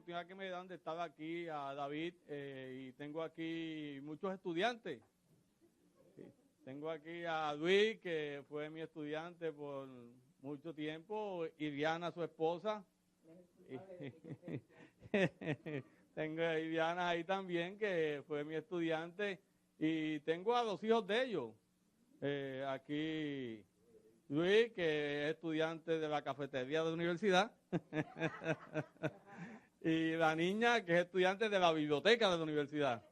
oportunidad que me dan de estar aquí a David y tengo aquí muchos estudiantes. Sí, tengo aquí a Luis, que fue mi estudiante por mucho tiempo, y Diana, su esposa. Tengo a Diana ahí también, que fue mi estudiante, y tengo a los hijos de ellos. Aquí Luis, que es estudiante de la cafetería de la universidad, y la niña, que es estudiante de la biblioteca de la universidad.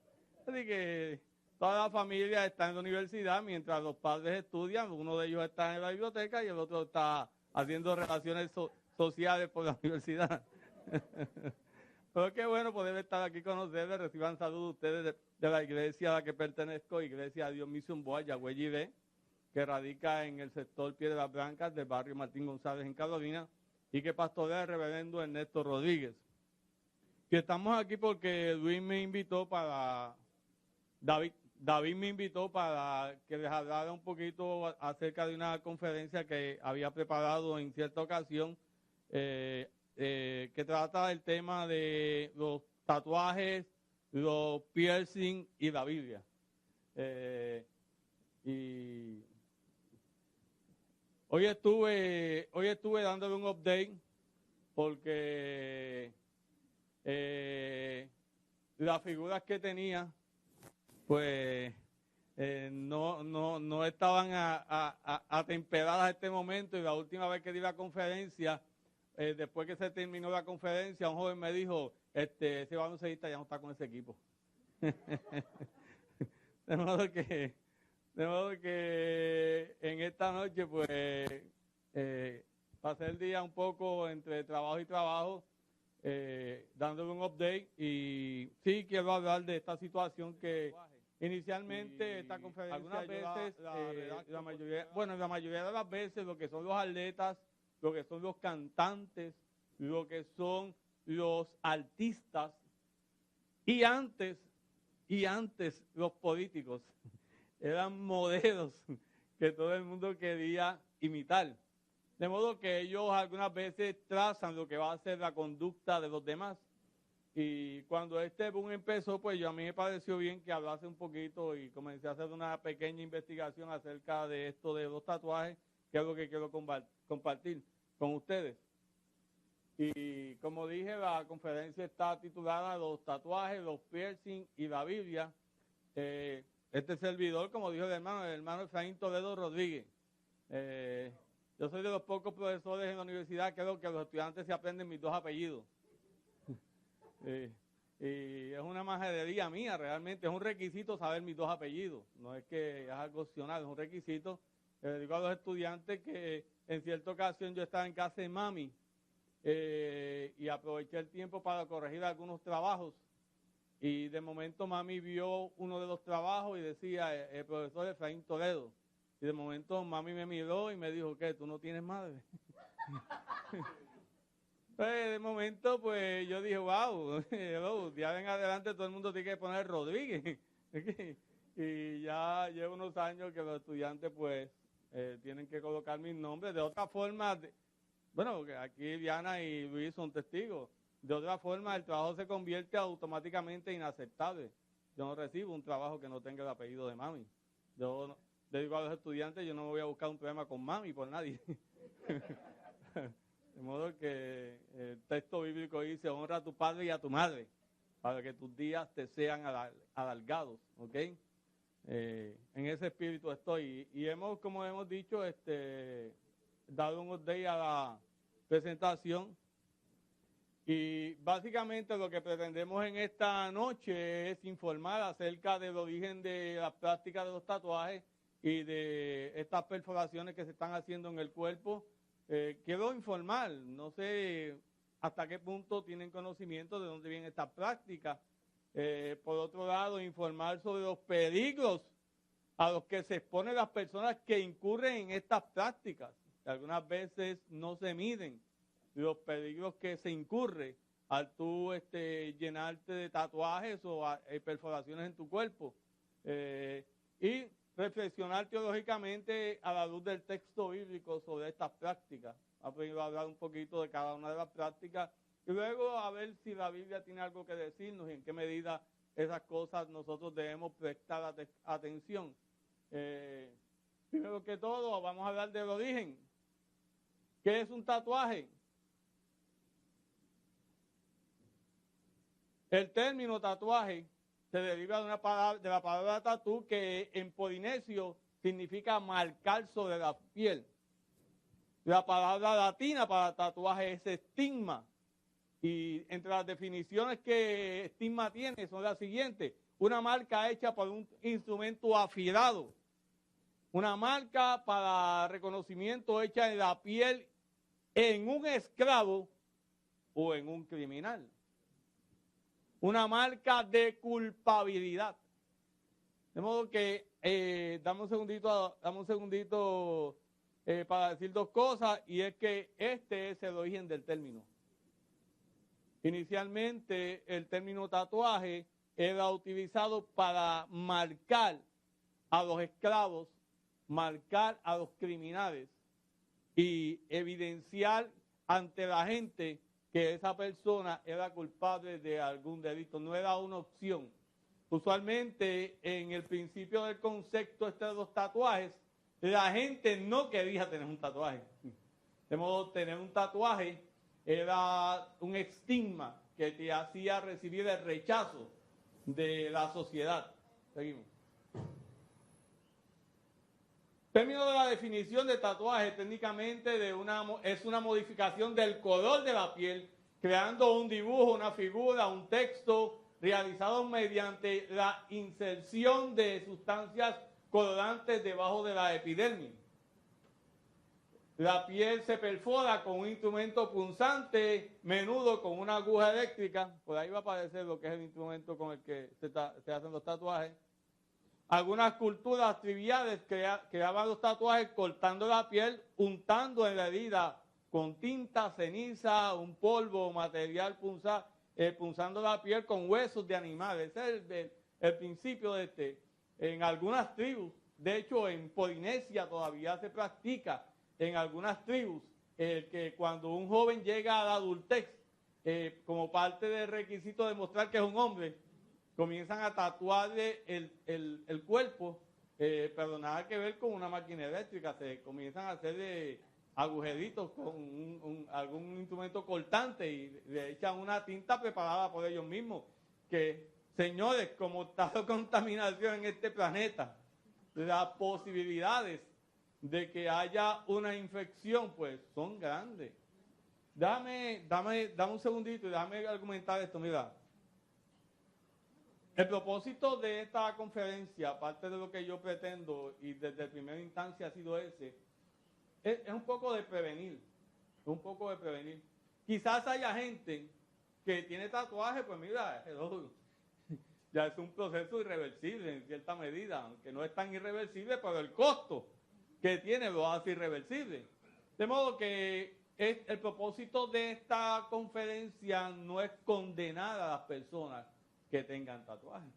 Así que toda la familia está en la universidad mientras los padres estudian. Uno de ellos está en la biblioteca y el otro está haciendo relaciones sociales por la universidad. Pero qué bueno poder estar aquí con ustedes. Reciban saludos ustedes de la iglesia a la que pertenezco, Iglesia Dios Mission Boy, Yagüey Yibé, que radica en el sector Piedras Blancas del barrio Martín González en Carolina, y que pastorea el reverendo Ernesto Rodríguez. Que estamos aquí porque Luis me invitó para, David me invitó para que les hablara un poquito acerca de una conferencia que había preparado en cierta ocasión, que trata el tema de los tatuajes, los piercing y la Biblia. Y hoy estuve dándole un update porque las figuras que tenía pues no estaban atemperadas a este momento, y la última vez que di la conferencia, después que se terminó la conferencia, un joven me dijo, ese baloncestista ya no está con ese equipo. de modo que en esta noche pues pasé el día un poco entre trabajo y trabajo, dándole un update, y sí quiero hablar de esta situación que inicialmente esta conferencia, algunas veces, la mayoría de las veces, lo que son los atletas, lo que son los cantantes, lo que son los artistas, y antes los políticos eran modelos que todo el mundo quería imitar. De modo que ellos algunas veces trazan lo que va a ser la conducta de los demás. Y cuando este boom empezó, pues a mí me pareció bien que hablase un poquito, y comencé a hacer una pequeña investigación acerca de esto de los tatuajes, que es lo que quiero compartir con ustedes. Y como dije, la conferencia está titulada Los tatuajes, los piercing y la Biblia. Este servidor, como dijo el hermano Efraín Toledo Rodríguez. Yo soy de los pocos profesores en la universidad que creo que los estudiantes se aprenden mis dos apellidos. Y es una majadería mía, realmente. Es un requisito saber mis dos apellidos. No es que es algo opcional, es un requisito. Le digo a los estudiantes que en cierta ocasión yo estaba en casa de mami y aproveché el tiempo para corregir algunos trabajos. Y de momento mami vio uno de los trabajos y decía, el profesor Efraín Toledo. Y de momento mami me miró y me dijo, ¿qué? ¿Tú no tienes madre? Pues de momento, pues yo dije, wow, ya en adelante todo el mundo tiene que poner Rodríguez. Y ya llevo unos años que los estudiantes, pues, tienen que colocar mis nombres. De otra forma, bueno, aquí Diana y Luis son testigos. De otra forma, el trabajo se convierte automáticamente inaceptable. Yo no recibo un trabajo que no tenga el apellido de mami. Yo le digo a los estudiantes, yo no me voy a buscar un problema con mami por nadie. De modo que el texto bíblico dice, honra a tu padre y a tu madre, para que tus días te sean alargados, ¿ok? En ese espíritu estoy. Y hemos, como hemos dicho, dado un update a la presentación. Y básicamente lo que pretendemos en esta noche es informar acerca del origen de la práctica de los tatuajes y de estas perforaciones que se están haciendo en el cuerpo. Quiero informar, no sé hasta qué punto tienen conocimiento de dónde viene esta práctica. Por otro lado, informar sobre los peligros a los que se exponen las personas que incurren en estas prácticas, que algunas veces no se miden, los peligros que se incurre al tú llenarte de tatuajes o perforaciones en tu cuerpo. Y reflexionar teológicamente a la luz del texto bíblico sobre estas prácticas. Ha podido hablar un poquito de cada una de las prácticas y luego a ver si la Biblia tiene algo que decirnos y en qué medida esas cosas nosotros debemos prestar atención. Primero que todo, vamos a hablar del origen. ¿Qué es un tatuaje? El término tatuaje se deriva de la palabra tatú, que en polinesio significa marcar sobre la piel. La palabra latina para tatuaje es estigma. Y entre las definiciones que estigma tiene son las siguientes: una marca hecha por un instrumento afilado, una marca para reconocimiento hecha en la piel en un esclavo o en un criminal, una marca de culpabilidad. De modo que dame un segundito para decir dos cosas, y es que este es el origen del término. Inicialmente el término tatuaje era utilizado para marcar a los esclavos, marcar a los criminales y evidenciar ante la gente que esa persona era culpable de algún delito. No era una opción. Usualmente en el principio del concepto de los tatuajes, la gente no quería tener un tatuaje. De modo, tener un tatuaje era un estigma que te hacía recibir el rechazo de la sociedad. Seguimos. Término de la definición de tatuaje, técnicamente es una modificación del color de la piel, creando un dibujo, una figura, un texto, realizado mediante la inserción de sustancias colorantes debajo de la epidermis. La piel se perfora con un instrumento punzante, menudo con una aguja eléctrica. Por ahí va a aparecer lo que es el instrumento con el que se hacen los tatuajes. Algunas culturas triviales creaban los tatuajes cortando la piel, untando en la herida con tinta, ceniza, un polvo o material punzando la piel con huesos de animales. Ese es el principio de este. En algunas tribus, de hecho en Polinesia todavía se practica, en algunas tribus, que cuando un joven llega a la adultez, como parte del requisito de mostrar que es un hombre, comienzan a tatuarle el cuerpo, pero nada que ver con una máquina eléctrica. Se comienzan a hacer agujeritos con algún instrumento cortante y le echan una tinta preparada por ellos mismos. Que, señores, como está la contaminación en este planeta, las posibilidades de que haya una infección, pues, son grandes. Dame un segundito y déjame argumentar esto. Mira, el propósito de esta conferencia, aparte de lo que yo pretendo y desde primera instancia ha sido ese, es un poco de prevenir, Quizás haya gente que tiene tatuaje, pues mira, ya es un proceso irreversible en cierta medida, aunque no es tan irreversible, pero el costo que tiene lo hace irreversible. De modo que el propósito de esta conferencia no es condenar a las personas que tengan tatuajes.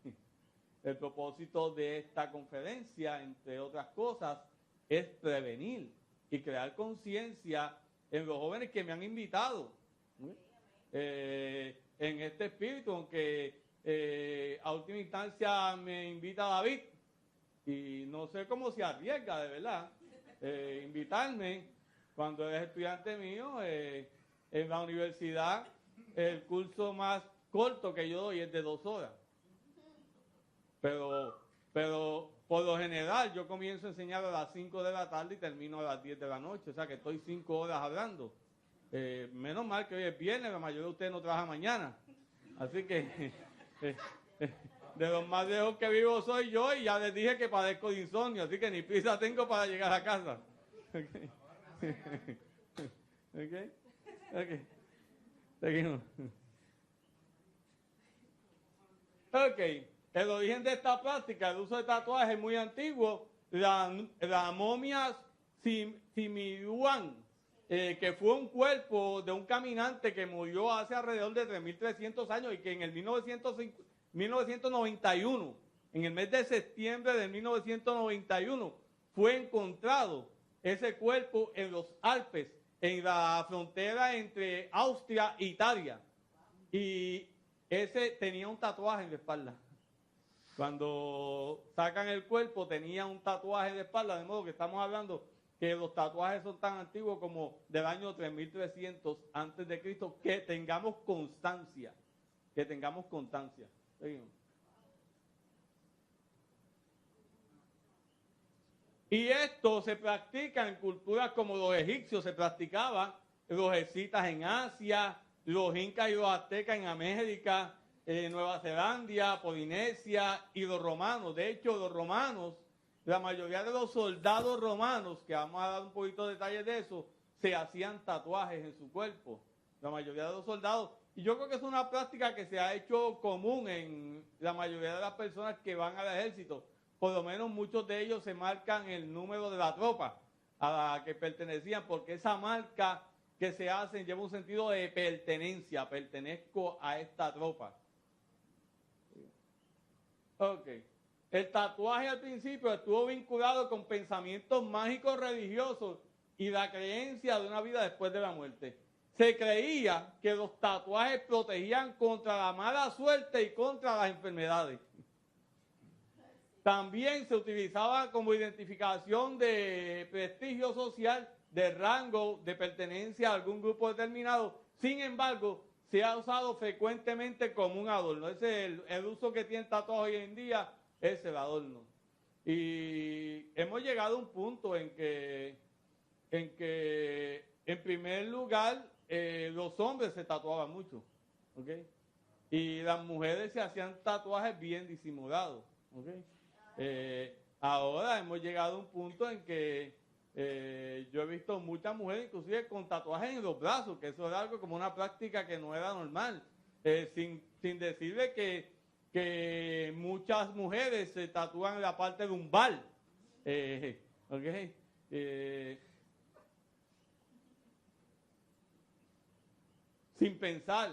El propósito de esta conferencia, entre otras cosas, es prevenir y crear conciencia en los jóvenes que me han invitado en este espíritu, aunque a última instancia me invita David y no sé cómo se arriesga de verdad invitarme cuando es estudiante mío en la universidad. El curso más corto que yo doy es de 2 horas, pero por lo general yo comienzo a enseñar a las 5 de la tarde y termino a las 10 de la noche, o sea que estoy 5 horas hablando. Menos mal que hoy es viernes, la mayoría de ustedes no trabaja mañana, así que de los más lejos que vivo soy yo, y ya les dije que padezco de insomnio, así que ni prisa tengo para llegar a casa. Ok. Seguimos. Ok, el origen de esta práctica, el uso de tatuajes es muy antiguo. La momia Similuan, que fue un cuerpo de un caminante que murió hace alrededor de 3.300 años y que en el 1991, en el mes de septiembre de 1991, fue encontrado ese cuerpo en los Alpes, en la frontera entre Austria e Italia. Y ese tenía un tatuaje en la espalda. Cuando sacan el cuerpo tenía un tatuaje de espalda, de modo que estamos hablando que los tatuajes son tan antiguos como del año 3300 antes de Cristo, que tengamos constancia, Seguimos. Y esto se practica en culturas como los egipcios, se practicaba, los escitas en Asia, los incas y los aztecas en América, Nueva Zelanda, Polinesia y los romanos. De hecho, los romanos, la mayoría de los soldados romanos, que vamos a dar un poquito de detalles de eso, se hacían tatuajes en su cuerpo. La mayoría de los soldados. Y yo creo que es una práctica que se ha hecho común en la mayoría de las personas que van al ejército. Por lo menos muchos de ellos se marcan el número de la tropa a la que pertenecían, porque esa marca que se hacen lleva un sentido de pertenencia, pertenezco a esta tropa. Ok. El tatuaje al principio estuvo vinculado con pensamientos mágicos religiosos y la creencia de una vida después de la muerte. Se creía que los tatuajes protegían contra la mala suerte y contra las enfermedades. También se utilizaba como identificación de prestigio social, de rango, de pertenencia a algún grupo determinado. Sin embargo, se ha usado frecuentemente como un adorno. Ese es el uso que tiene el tatuaje hoy en día, es el adorno. Y hemos llegado a un punto en que en primer lugar, los hombres se tatuaban mucho, ¿ok? Y las mujeres se hacían tatuajes bien disimulados, ¿ok? Ahora hemos llegado a un punto en que yo he visto muchas mujeres inclusive con tatuajes en los brazos, que eso era algo como una práctica que no era normal, sin decirle que muchas mujeres se tatúan en la parte lumbar, ¿ok? Sin pensar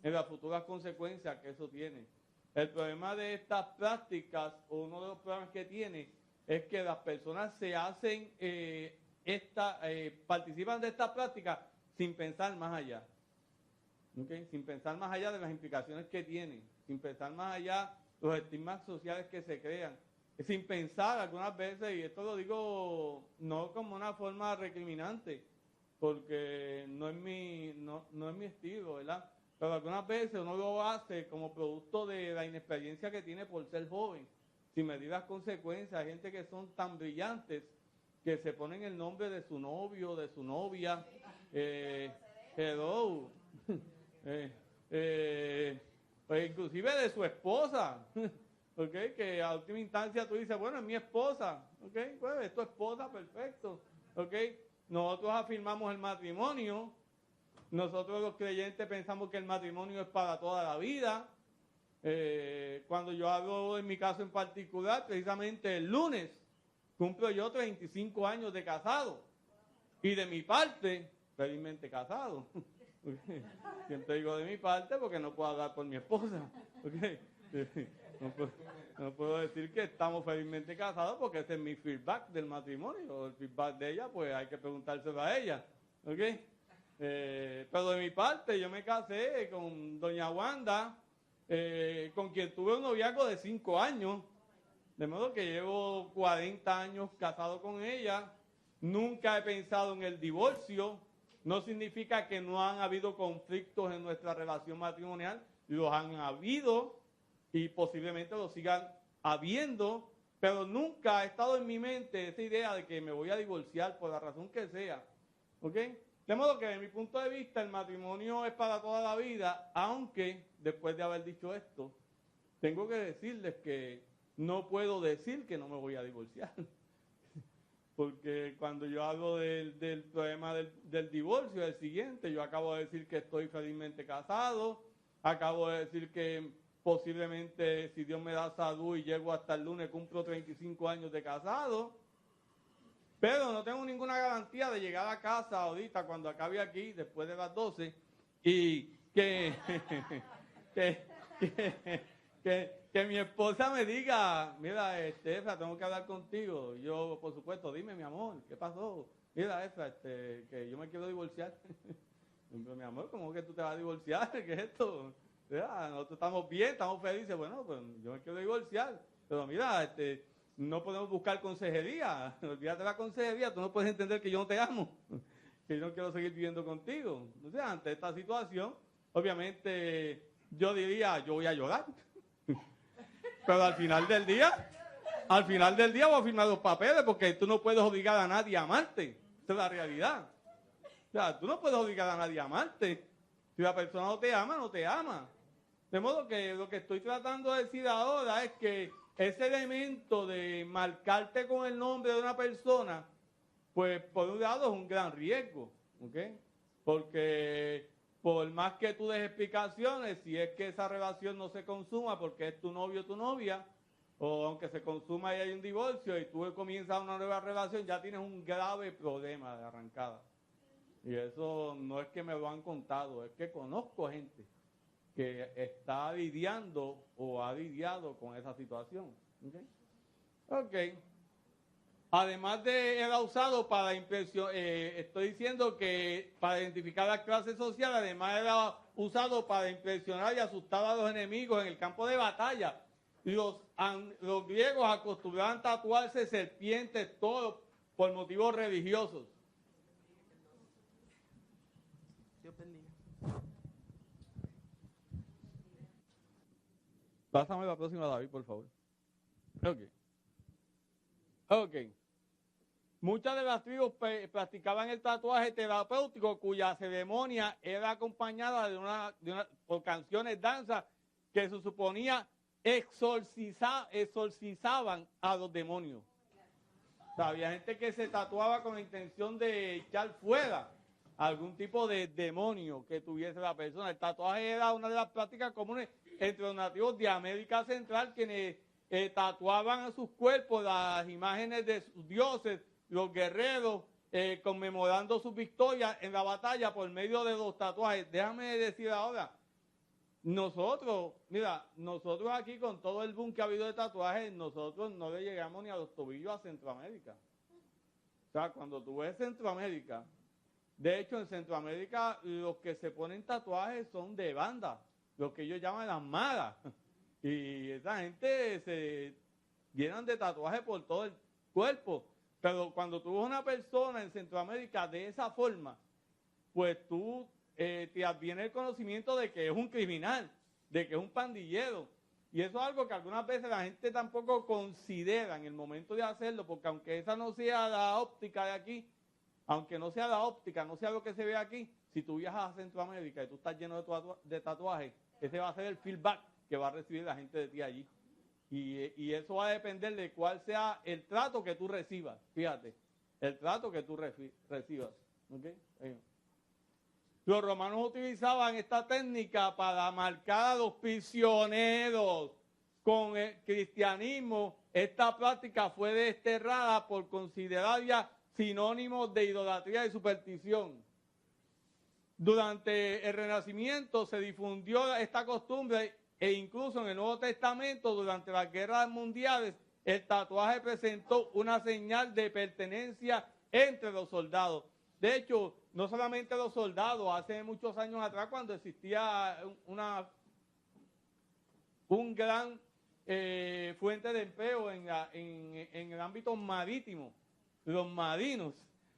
en las futuras consecuencias que eso tiene. El problema de estas prácticas, o uno de los problemas que tiene, es que las personas se hacen, participan de esta práctica sin pensar más allá. ¿Okay? Sin pensar más allá de las implicaciones que tienen, sin pensar más allá de los estigmas sociales que se crean, sin pensar algunas veces, y esto lo digo no como una forma recriminante, porque no es mi estilo, ¿verdad? Pero algunas veces uno lo hace como producto de la inexperiencia que tiene por ser joven, sin medir las consecuencias. Hay gente que son tan brillantes que se ponen el nombre de su novio, de su novia, hello, pues inclusive de su esposa, ¿okay? Que a última instancia tú dices, bueno, es mi esposa, ¿okay? Pues es tu esposa, perfecto, ¿okay? Nosotros afirmamos el matrimonio. Nosotros los creyentes pensamos que el matrimonio es para toda la vida. Cuando yo hablo en mi caso en particular, precisamente el lunes cumplo yo 35 años de casado. Y de mi parte, felizmente casado. Siempre digo de mi parte porque no puedo hablar por mi esposa. No puedo decir que estamos felizmente casados porque ese es mi feedback del matrimonio. El feedback de ella, pues hay que preguntárselo a ella. ¿Okay? Pero de mi parte, yo me casé con doña Wanda, con quien tuve un noviazgo de 5 años, de modo que llevo 40 años casado con ella. Nunca he pensado en el divorcio. No significa que no han habido conflictos en nuestra relación matrimonial, los han habido y posiblemente los sigan habiendo, pero nunca ha estado en mi mente esa idea de que me voy a divorciar por la razón que sea, ¿ok? De modo que, desde mi punto de vista, el matrimonio es para toda la vida, aunque, después de haber dicho esto, tengo que decirles que no puedo decir que no me voy a divorciar. Porque cuando yo hablo del problema del divorcio, el siguiente, yo acabo de decir que estoy felizmente casado, acabo de decir que posiblemente, si Dios me da salud y llego hasta el lunes, cumplo 35 años de casado. Pero no tengo ninguna garantía de llegar a casa ahorita cuando acabe aquí, después de las 12, y que mi esposa me diga, mira, Estefa, tengo que hablar contigo. Y yo, por supuesto, dime, mi amor, ¿qué pasó? mira esa, que yo me quiero divorciar. Pero, mi amor, ¿cómo que tú te vas a divorciar? ¿Qué es esto? Mira, nosotros estamos bien, estamos felices. Bueno, pues yo me quiero divorciar. Pero mira, no podemos buscar consejería. Olvídate de la consejería, tú no puedes entender que yo no te amo, que yo no quiero seguir viviendo contigo. Entonces, ante esta situación, obviamente, yo diría, yo voy a llorar. Pero al final del día voy a firmar los papeles porque tú no puedes obligar a nadie a amarte. Esa es la realidad. O sea, tú no puedes obligar a nadie a amarte. Si la persona no te ama, no te ama. De modo que lo que estoy tratando de decir ahora es que ese elemento de marcarte con el nombre de una persona, pues por un lado es un gran riesgo, ¿ok? Porque por más que tú des explicaciones, si es que esa relación no se consuma porque es tu novio o tu novia, o aunque se consuma y hay un divorcio y tú comienzas una nueva relación, ya tienes un grave problema de arrancada. Y eso no es que me lo han contado, es que conozco gente que está lidiando o ha lidiado con esa situación. Ok. Además de era usado para impresión, estoy diciendo que para identificar la clase social, además era usado para impresionar y asustar a los enemigos en el campo de batalla. Los griegos acostumbraban tatuarse serpientes, toros, por motivos religiosos. Dios bendiga. Pásame la próxima, David, por favor. Ok. Muchas de las tribus practicaban el tatuaje terapéutico cuya ceremonia era acompañada por canciones, danzas que se suponía exorcizaban a los demonios. O sea, había gente que se tatuaba con la intención de echar fuera algún tipo de demonio que tuviese la persona. El tatuaje era una de las prácticas comunes entre los nativos de América Central, quienes tatuaban a sus cuerpos las imágenes de sus dioses, los guerreros, conmemorando sus victorias en la batalla por medio de los tatuajes. Déjame decir ahora, nosotros aquí con todo el boom que ha habido de tatuajes, nosotros no le llegamos ni a los tobillos a Centroamérica. O sea, cuando tú ves Centroamérica, de hecho en Centroamérica los que se ponen tatuajes son de banda, los que ellos llaman las maras. Y esa gente se llenan de tatuajes por todo el cuerpo. Pero cuando tú ves una persona en Centroamérica de esa forma, pues tú te adviene el conocimiento de que es un criminal, de que es un pandillero. Y eso es algo que algunas veces la gente tampoco considera en el momento de hacerlo, porque aunque esa no sea la óptica de aquí, aunque no sea la óptica, no sea lo que se ve aquí, si tú viajas a Centroamérica y tú estás lleno de tatuajes, ese va a ser el feedback que va a recibir la gente de ti allí. Y eso va a depender de cuál sea el trato que tú recibas. Fíjate, el trato que tú recibas. ¿Okay? Los romanos utilizaban esta técnica para marcar a los prisioneros. Con el cristianismo, esta práctica fue desterrada por considerarla sinónimo de idolatría y superstición. Durante el Renacimiento se difundió esta costumbre e incluso en el Nuevo Testamento, durante las guerras mundiales, el tatuaje presentó una señal de pertenencia entre los soldados. De hecho, no solamente los soldados, hace muchos años atrás cuando existía un gran fuente de empleo en el ámbito marítimo, los marinos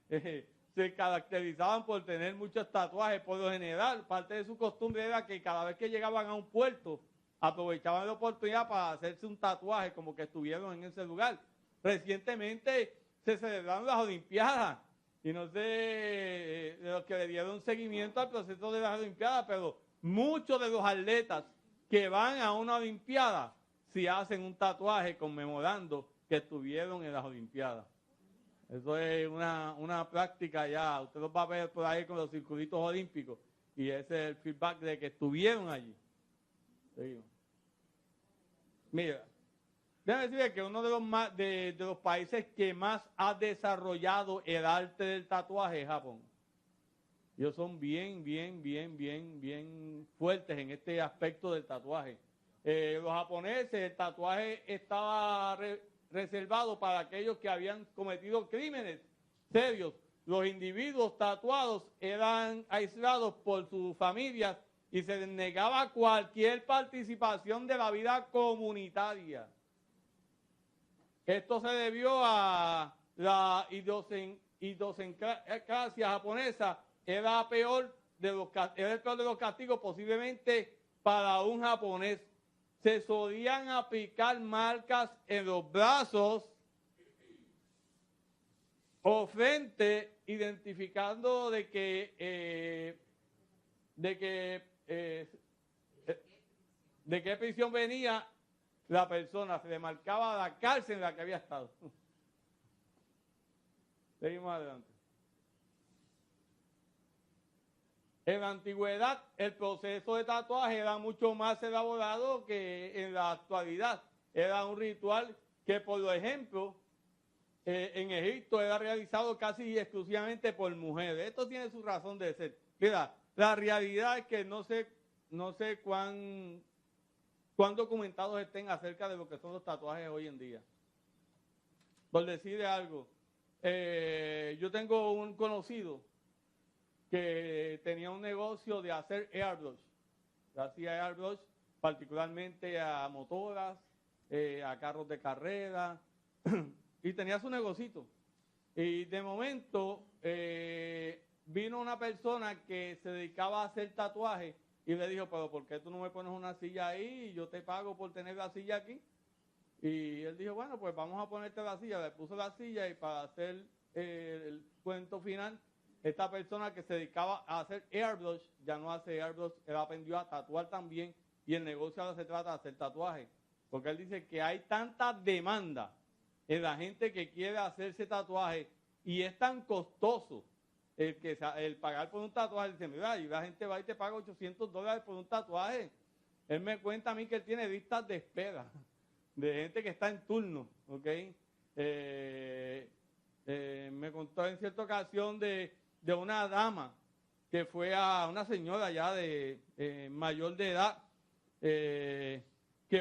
se caracterizaban por tener muchos tatuajes. Por lo general, parte de su costumbre era que cada vez que llegaban a un puerto, aprovechaban la oportunidad para hacerse un tatuaje como que estuvieron en ese lugar. Recientemente se celebraron las Olimpiadas y no sé de los que le dieron seguimiento al proceso de las Olimpiadas, pero muchos de los atletas que van a una Olimpiada sí hacen un tatuaje conmemorando que estuvieron en las Olimpiadas. Eso es una práctica ya. Usted los va a ver por ahí con los circulitos olímpicos y ese es el feedback de que estuvieron allí. Seguimos. Mira, déjame decirle que uno de los países que más ha desarrollado el arte del tatuaje es Japón. Ellos son bien fuertes en este aspecto del tatuaje. Los japoneses, el tatuaje estaba reservado para aquellos que habían cometido crímenes serios, Los individuos tatuados eran aislados por sus familias y se les negaba cualquier participación de la vida comunitaria. Esto se debió a la idiosincrasia japonesa. Era peor era el peor de los castigos posiblemente para un japonés. Se solían aplicar marcas en los brazos o frente, identificando de qué prisión venía la persona. Se le marcaba la cárcel en la que había estado. Seguimos adelante. En la antigüedad, el proceso de tatuaje era mucho más elaborado que en la actualidad. Era un ritual que, por ejemplo, en Egipto era realizado casi exclusivamente por mujeres. Esto tiene su razón de ser. Mira, la realidad es que no sé cuán documentados estén acerca de lo que son los tatuajes hoy en día. Por decirle algo, yo tengo un conocido que tenía un negocio de hacer airbrush. Hacía airbrush particularmente a motoras, a carros de carrera, y tenía su negocito. Y de momento vino una persona que se dedicaba a hacer tatuajes y le dijo, pero ¿por qué tú no me pones una silla ahí y yo te pago por tener la silla aquí? Y él dijo, bueno, pues vamos a ponerte la silla. Le puso la silla y para hacer el cuento final, esta persona que se dedicaba a hacer airbrush, ya no hace airbrush, él aprendió a tatuar también y el negocio ahora se trata de hacer tatuajes. Porque él dice que hay tanta demanda en la gente que quiere hacerse tatuaje y es tan costoso el pagar por un tatuaje. Dice, mira, y la gente va y te paga $800 por un tatuaje. Él me cuenta a mí que él tiene listas de espera de gente que está en turno, ¿ok? Me contó en cierta ocasión de una dama que fue a una señora ya de mayor de edad, que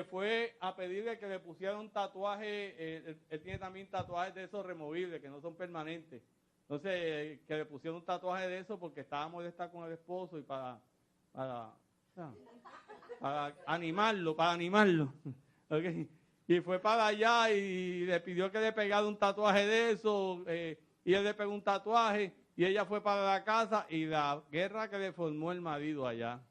fue a pedirle que le pusiera un tatuaje. Él tiene también tatuajes de esos removibles, que no son permanentes. Entonces, que le pusiera un tatuaje de eso porque estaba molesta con el esposo y para animarlo. ¿Okay? Y fue para allá y le pidió que le pegara un tatuaje de eso, y él le pegó un tatuaje, y ella fue para la casa, y la guerra que le formó el marido allá.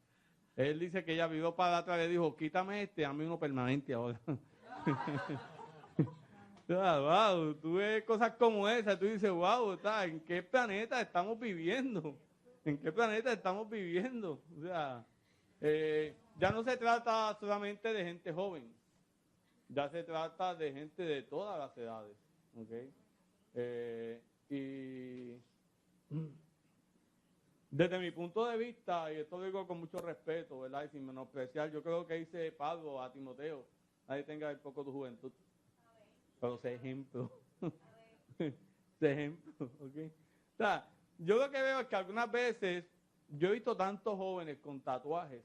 Él dice que ella viró para atrás y le dijo, quítame hazme uno permanente ahora. Wow, tú ves cosas como esas, tú dices, wow, ¿en qué planeta estamos viviendo? ¿En qué planeta estamos viviendo? O sea, ya no se trata solamente de gente joven, ya se trata de gente de todas las edades, ¿ok? Y desde mi punto de vista, y esto lo digo con mucho respeto, ¿verdad? Y sin menospreciar, yo creo que dice Pablo a Timoteo, nadie tenga el poco de juventud, pero sé ejemplo. Sé ejemplo, ¿ok? O sea, yo lo que veo es que algunas veces yo he visto tantos jóvenes con tatuajes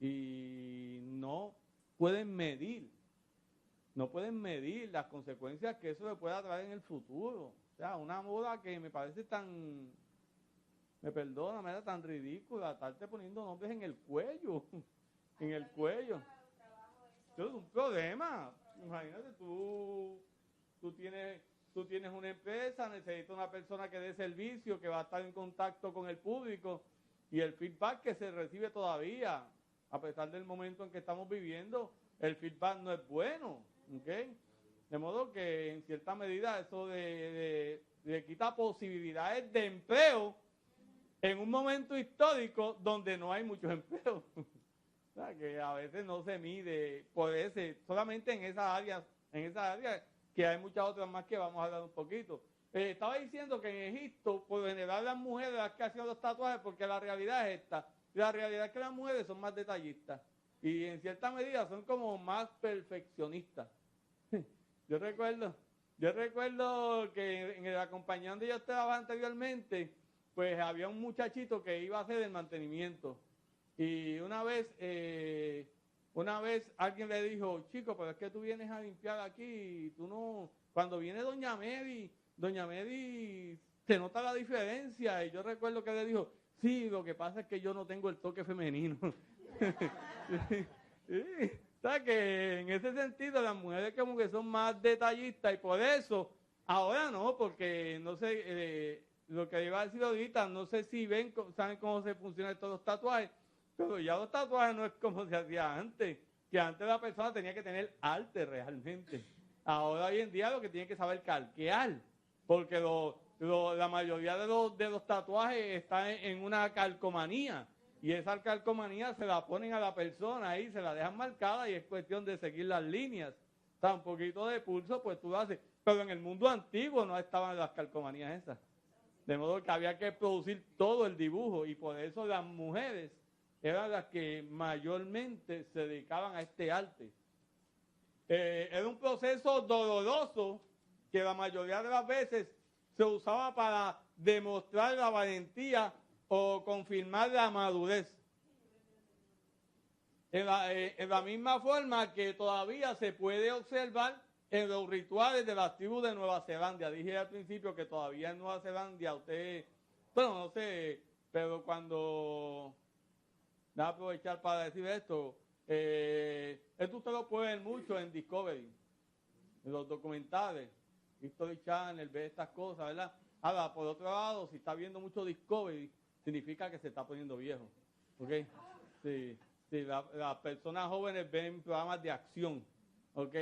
y no pueden medir las consecuencias que eso le pueda traer en el futuro. O sea, una moda que me parece tan, me perdona, me da tan ridícula, estarte poniendo nombres en el cuello, en el cuello. Eso es un problema. Imagínate, tú tienes una empresa, necesitas una persona que dé servicio, que va a estar en contacto con el público, y el feedback que se recibe todavía, a pesar del momento en que estamos viviendo, el feedback no es bueno, ¿ok? De modo que en cierta medida eso le quita posibilidades de empleo en un momento histórico donde no hay muchos empleos. O sea, que a veces no se mide por solamente en esas áreas que hay muchas otras más que vamos a hablar un poquito. Estaba diciendo que en Egipto, por lo general, las mujeres las que hacían los tatuajes, porque la realidad es esta. La realidad es que las mujeres son más detallistas y en cierta medida son como más perfeccionistas. Yo recuerdo que en la compañía donde yo trabajaba anteriormente, pues había un muchachito que iba a hacer el mantenimiento. Y una vez alguien le dijo, chico, pero es que tú vienes a limpiar aquí y tú no... Cuando viene Doña Mary se nota la diferencia. Y yo recuerdo que le dijo, sí, lo que pasa es que yo no tengo el toque femenino. Sí. O sea que en ese sentido las mujeres como que son más detallistas y por eso, ahora no, porque no sé, lo que iba a decir ahorita, no sé si ven, saben cómo se funcionan todos los tatuajes, pero ya los tatuajes no es como se hacía antes, que antes la persona tenía que tener arte realmente. Ahora hoy en día lo que tiene que saber calquear, porque la mayoría de los tatuajes están en una calcomanía. Y esa calcomanía se la ponen a la persona ahí, se la dejan marcada y es cuestión de seguir las líneas. O sea, un poquito de pulso, pues tú lo haces. Pero en el mundo antiguo no estaban las calcomanías esas. De modo que había que producir todo el dibujo y por eso las mujeres eran las que mayormente se dedicaban a este arte. Era un proceso doloroso que la mayoría de las veces se usaba para demostrar la valentía o confirmar la madurez. En la misma forma que todavía se puede observar en los rituales de las tribus de Nueva Zelanda. Dije al principio que todavía en Nueva Zelanda usted, bueno, no sé, pero cuando, voy a aprovechar para decir esto, esto usted lo puede ver mucho en Discovery, en los documentales, History Channel, ve estas cosas, ¿verdad? Ahora, por otro lado, si está viendo mucho Discovery, significa que se está poniendo viejo, ¿ok? Sí, las personas jóvenes ven programas de acción, ¿ok?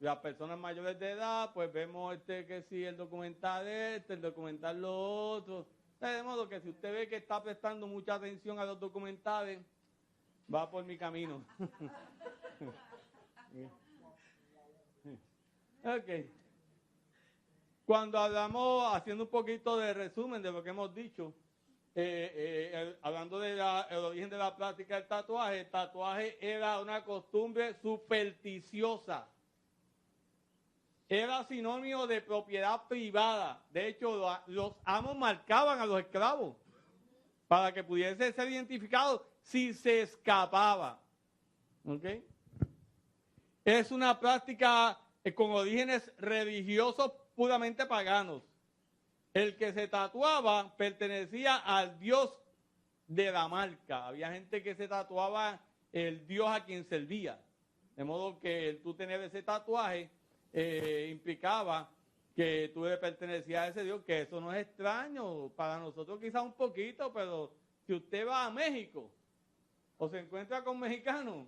Las personas mayores de edad, pues vemos que sí, el documental el documental lo otro. De modo que si usted ve que está prestando mucha atención a los documentales, va por mi camino. Ok. Cuando hablamos, haciendo un poquito de resumen de lo que hemos dicho, hablando del origen de la práctica del tatuaje, el tatuaje era una costumbre supersticiosa. Era sinónimo de propiedad privada. De hecho, los amos marcaban a los esclavos para que pudiese ser identificado si se escapaba. ¿Ok? Es una práctica con orígenes religiosos puramente paganos. El que se tatuaba pertenecía al dios de la marca. Había gente que se tatuaba el dios a quien servía. De modo que el tú tener ese tatuaje implicaba que tú le pertenecías a ese dios, que eso no es extraño. Para nosotros quizás un poquito, pero si usted va a México o se encuentra con mexicanos,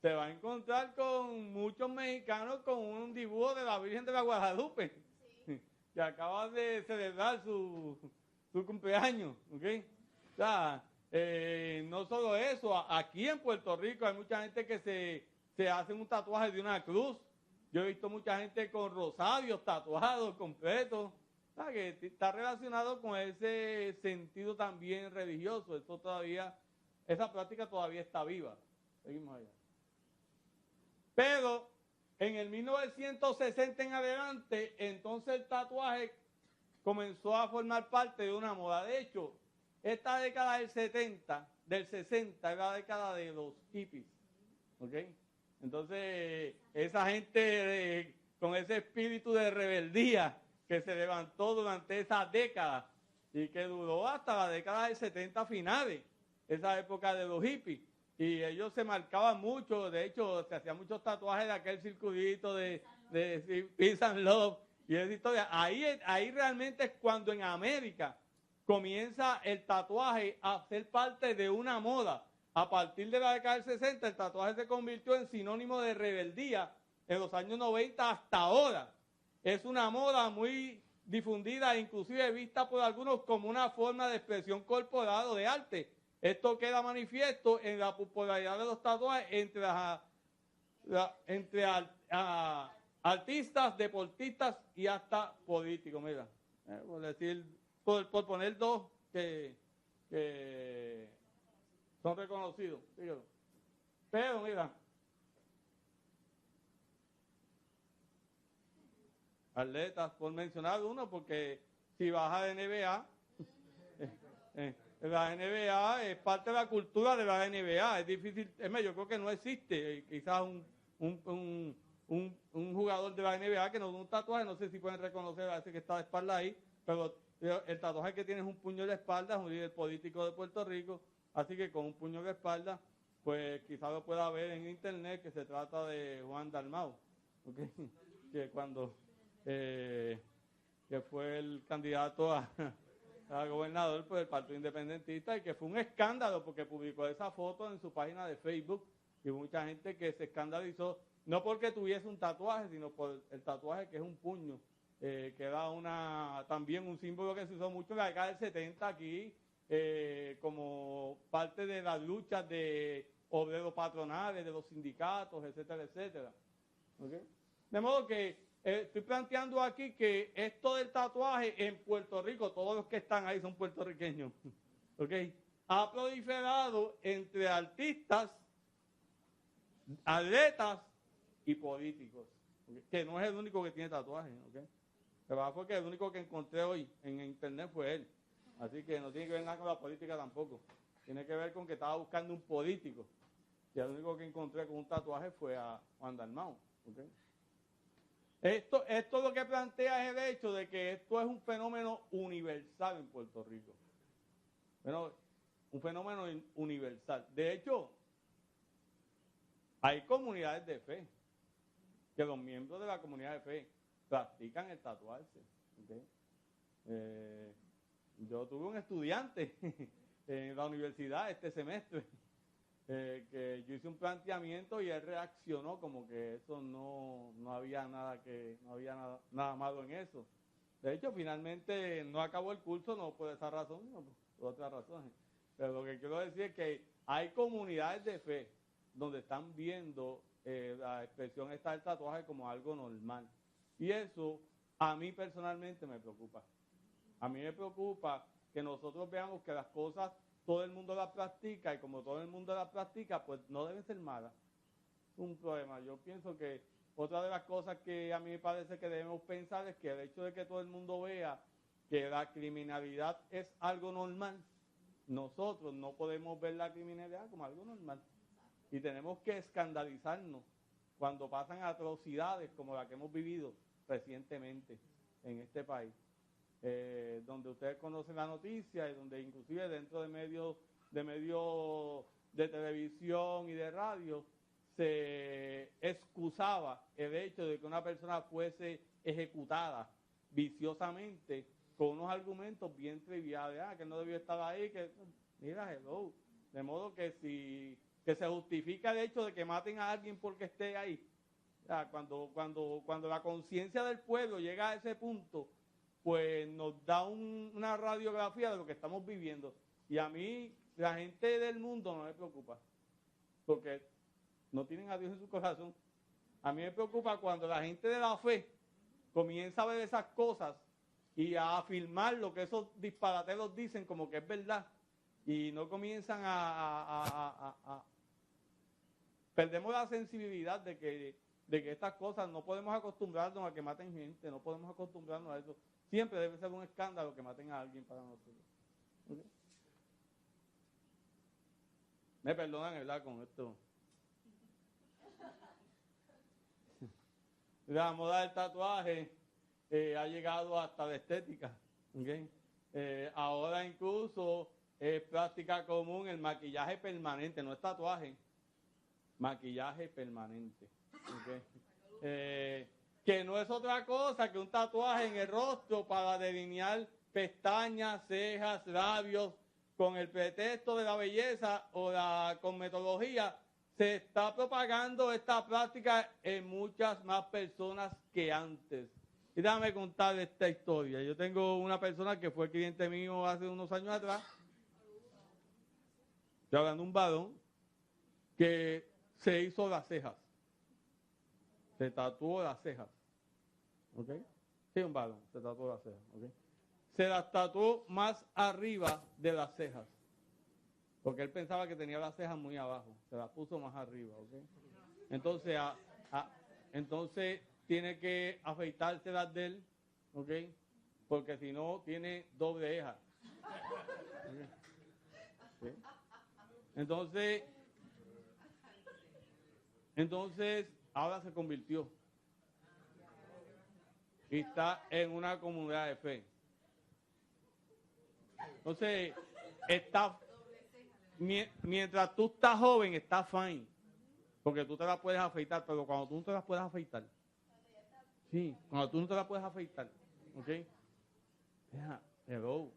se va a encontrar con muchos mexicanos con un dibujo de la Virgen de la Guadalupe, sí, que acaba de celebrar su cumpleaños, ¿ok? O sea, no solo eso, aquí en Puerto Rico hay mucha gente que se hace un tatuaje de una cruz. Yo he visto mucha gente con rosarios tatuados completos, o sea, que está relacionado con ese sentido también religioso. Eso todavía, esa práctica todavía está viva. Seguimos allá. Pero en el 1960 en adelante, entonces el tatuaje comenzó a formar parte de una moda. De hecho, esta década del 60, es la década de los hippies. ¿Ok? Entonces, esa gente con ese espíritu de rebeldía que se levantó durante esa década y que duró hasta la década del 70 finales, esa época de los hippies. Y ellos se marcaban mucho, de hecho, se hacían muchos tatuajes de aquel circulito de Peace and Love y esa historia. Ahí realmente es cuando en América comienza el tatuaje a ser parte de una moda. A partir de la década del 60, el tatuaje se convirtió en sinónimo de rebeldía en los años 90 hasta ahora. Es una moda muy difundida, inclusive vista por algunos como una forma de expresión corporal o de arte. Esto queda manifiesto en la popularidad de los tatuajes entre artistas, deportistas y hasta políticos. Mira, por poner dos que son reconocidos. Dígalo. Pero mira, atletas, por mencionar uno, porque si vas a la NBA, la NBA es parte de la cultura de la NBA. Es difícil, yo creo que no existe quizás un jugador de la NBA que no tiene un tatuaje, no sé si pueden reconocer a ese que está de espalda ahí, pero El tatuaje que tiene es un puño en la espalda, es un líder político de Puerto Rico, así que con un puño en la espalda, pues quizás lo pueda ver en internet, que se trata de Juan Dalmau, ¿okay? Que cuando que fue el candidato a gobernador por el Partido Independentista, y que fue un escándalo porque publicó esa foto en su página de Facebook, y mucha gente que se escandalizó, no porque tuviese un tatuaje, sino por el tatuaje que es un puño, que era también un símbolo que se usó mucho en la década del 70 aquí, como parte de las luchas de obreros patronales, de los sindicatos, etcétera, etcétera. ¿Okay? De modo que estoy planteando aquí que esto del tatuaje en Puerto Rico, todos los que están ahí son puertorriqueños, ¿okay? Ha proliferado entre artistas, atletas y políticos, ¿okay? Que no es el único que tiene tatuajes, ¿okay? Pero fue que el único que encontré hoy en internet fue él, así que no tiene que ver nada con la política tampoco, tiene que ver con que estaba buscando un político, y el único que encontré con un tatuaje fue a Juan Dalmau, ¿okay? Esto lo que plantea es el hecho de que esto es un fenómeno universal en Puerto Rico. Bueno, un fenómeno universal. De hecho, hay comunidades de fe, que los miembros de la comunidad de fe practican el tatuarse. ¿Okay? Yo tuve un estudiante en la universidad este semestre, que yo hice un planteamiento y él reaccionó como que eso no había nada malo en eso. De hecho, finalmente no acabó el curso, no por esa razón, sino por otras razones. Pero lo que quiero decir es que hay comunidades de fe donde están viendo la expresión esta del tatuaje como algo normal. Y eso a mí personalmente me preocupa. A mí me preocupa que nosotros veamos que las cosas todo el mundo la practica, y como todo el mundo la practica, pues no deben ser malas. Es un problema. Yo pienso que otra de las cosas que a mí me parece que debemos pensar es que el hecho de que todo el mundo vea que la criminalidad es algo normal, nosotros no podemos ver la criminalidad como algo normal. Y tenemos que escandalizarnos cuando pasan atrocidades como la que hemos vivido recientemente en este país. Donde ustedes conocen la noticia y donde inclusive dentro de medios de televisión y de radio se excusaba el hecho de que una persona fuese ejecutada viciosamente con unos argumentos bien triviales, que no debió estar ahí, que mira, hello, de modo que que se justifica el hecho de que maten a alguien porque esté ahí. Cuando la conciencia del pueblo llega a ese punto, pues nos da una radiografía de lo que estamos viviendo. Y a mí, la gente del mundo no me preocupa, porque no tienen a Dios en su corazón. A mí me preocupa cuando la gente de la fe comienza a ver esas cosas y a afirmar lo que esos disparateros dicen como que es verdad, y no comienzan perdemos la sensibilidad de que estas cosas no podemos acostumbrarnos a que maten gente, no podemos acostumbrarnos a eso. Siempre debe ser un escándalo que maten a alguien para nosotros. ¿Okay? Me perdonan, ¿verdad? Con esto. La moda del tatuaje ha llegado hasta la estética. ¿Okay? Ahora incluso es práctica común el maquillaje permanente, no es tatuaje, maquillaje permanente. ¿Okay? Que no es otra cosa que un tatuaje en el rostro para delinear pestañas, cejas, labios, con el pretexto de la belleza o la cosmetología. Se está propagando esta práctica en muchas más personas que antes. Y déjame contar esta historia. Yo tengo una persona que fue cliente mío hace unos años atrás. Estoy hablando de un varón que se hizo las cejas. Se tatuó las cejas. ¿Ok? Sí, un varón, se tatuó las cejas. ¿Ok? Se las tatuó más arriba de las cejas. Porque él pensaba que tenía las cejas muy abajo. Se las puso más arriba. ¿Ok? Entonces, entonces tiene que afeitarse las de él. ¿Ok? Porque si no, tiene doble ceja. ¿Okay? Entonces, ahora se convirtió. Y está en una comunidad de fe. Entonces, mientras tú estás joven, está fine. Porque tú te la puedes afeitar, pero cuando tú no te la puedes afeitar. Sí, cuando tú no te la puedes afeitar. ¿Ok? Hello.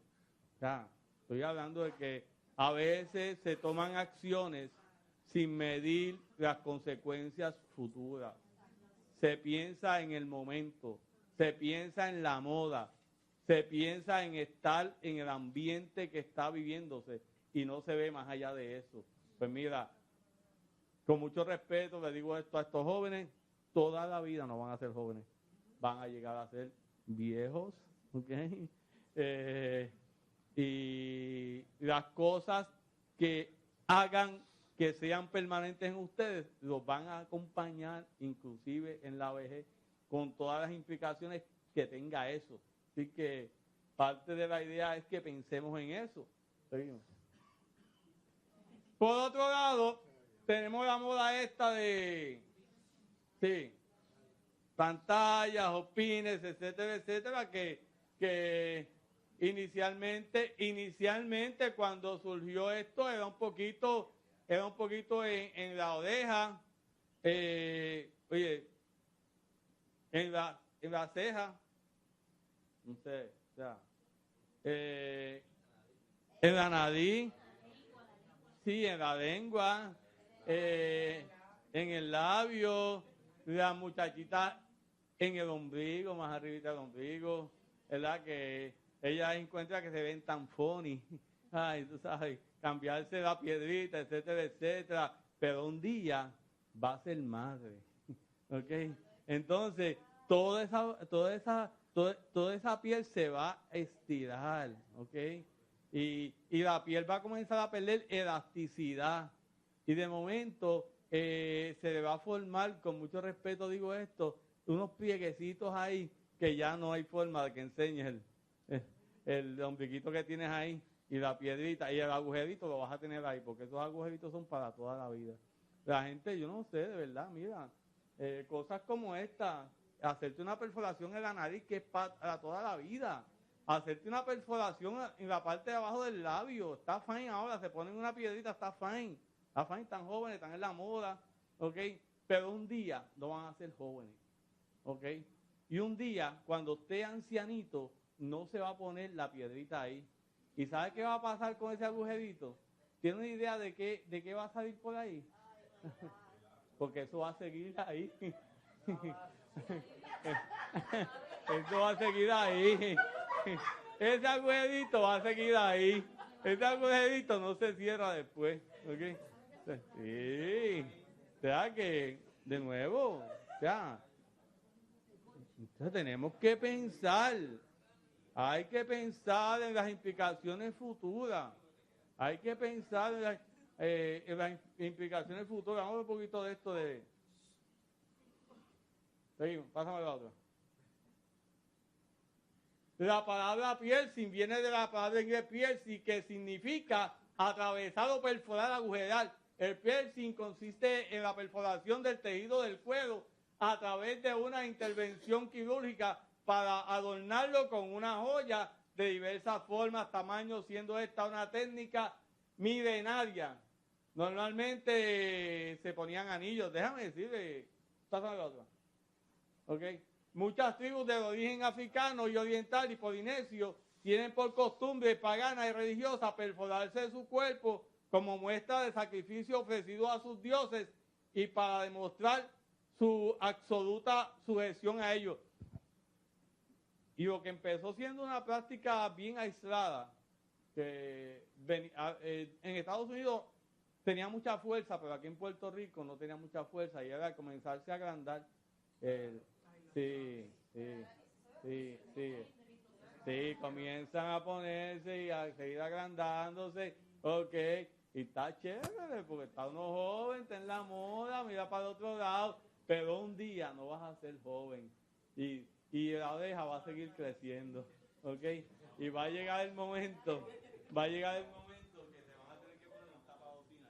Ya, estoy hablando de que a veces se toman acciones sin medir las consecuencias futuras. Se piensa en el momento, se piensa en la moda, se piensa en estar en el ambiente que está viviéndose y no se ve más allá de eso. Pues mira, con mucho respeto le digo esto a estos jóvenes, toda la vida no van a ser jóvenes, van a llegar a ser viejos, ¿ok? Y las cosas que hagan que sean permanentes en ustedes, los van a acompañar inclusive en la vejez, con todas las implicaciones que tenga eso. Así que parte de la idea es que pensemos en eso. Seguimos. Por otro lado, tenemos la moda esta de, sí, pantallas, opines, etcétera, etcétera, que inicialmente cuando surgió esto era un poquito en la oreja, oye, en la ceja, no sé, o sea, en la nariz, sí, en la lengua, en el labio, la muchachita en el ombligo, más arribita del ombligo, ¿verdad? Que ella encuentra que se ven tan funny, ay, tú sabes, cambiarse la piedrita, etcétera, etcétera, pero un día va a ser madre, ¿ok? Entonces, toda esa piel se va a estirar, ¿ok? Y la piel va a comenzar a perder elasticidad. Y de momento se le va a formar, con mucho respeto digo esto, unos plieguecitos ahí que ya no hay forma de que enseñes el ombliguito que tienes ahí y la piedrita y el agujerito lo vas a tener ahí, porque esos agujeritos son para toda la vida. La gente, yo no sé, de verdad, mira, cosas como esta, hacerte una perforación en la nariz que es para toda la vida. Hacerte una perforación en la parte de abajo del labio, está fine ahora, se ponen una piedrita, está fine, tan jóvenes, están en la moda, ¿ok? Pero un día no van a ser jóvenes, ¿ok? Y un día, cuando esté ancianito, no se va a poner la piedrita ahí. ¿Y sabe qué va a pasar con ese agujerito? ¿Tiene una idea de qué va a salir por ahí? Porque eso va a seguir ahí. Eso va a seguir ahí. Ese agujerito va a seguir ahí. Ese agujerito no se cierra después. ¿Okay? Sí. O sea que, de nuevo, o sea, entonces tenemos que pensar. Hay que pensar en las implicaciones futuras. Hay que pensar en las implicaciones futuras. Vamos a ver un poquito de esto de... Seguimos, pásame la otra. La palabra piercing viene de la palabra inglés piercing, que significa atravesar o perforar, agujerar. El piercing consiste en la perforación del tejido del cuero a través de una intervención quirúrgica para adornarlo con una joya de diversas formas, tamaños, siendo esta una técnica milenaria. Normalmente se ponían anillos. Déjame decirle, pásame la otra. ¿Ok? Muchas tribus de origen africano y oriental y polinesio tienen por costumbre pagana y religiosa perforarse de su cuerpo como muestra de sacrificio ofrecido a sus dioses y para demostrar su absoluta sujeción a ellos. Y lo que empezó siendo una práctica bien aislada, que en Estados Unidos tenía mucha fuerza, pero aquí en Puerto Rico no tenía mucha fuerza, y era al comenzarse a agrandar. Sí, comienzan a ponerse y a seguir agrandándose, ok, y está chévere, porque está uno joven, está en la moda, mira para el otro lado, pero un día no vas a ser joven, y la oreja va a seguir creciendo, ok, y va a llegar el momento que te van a tener que poner un tapabocina.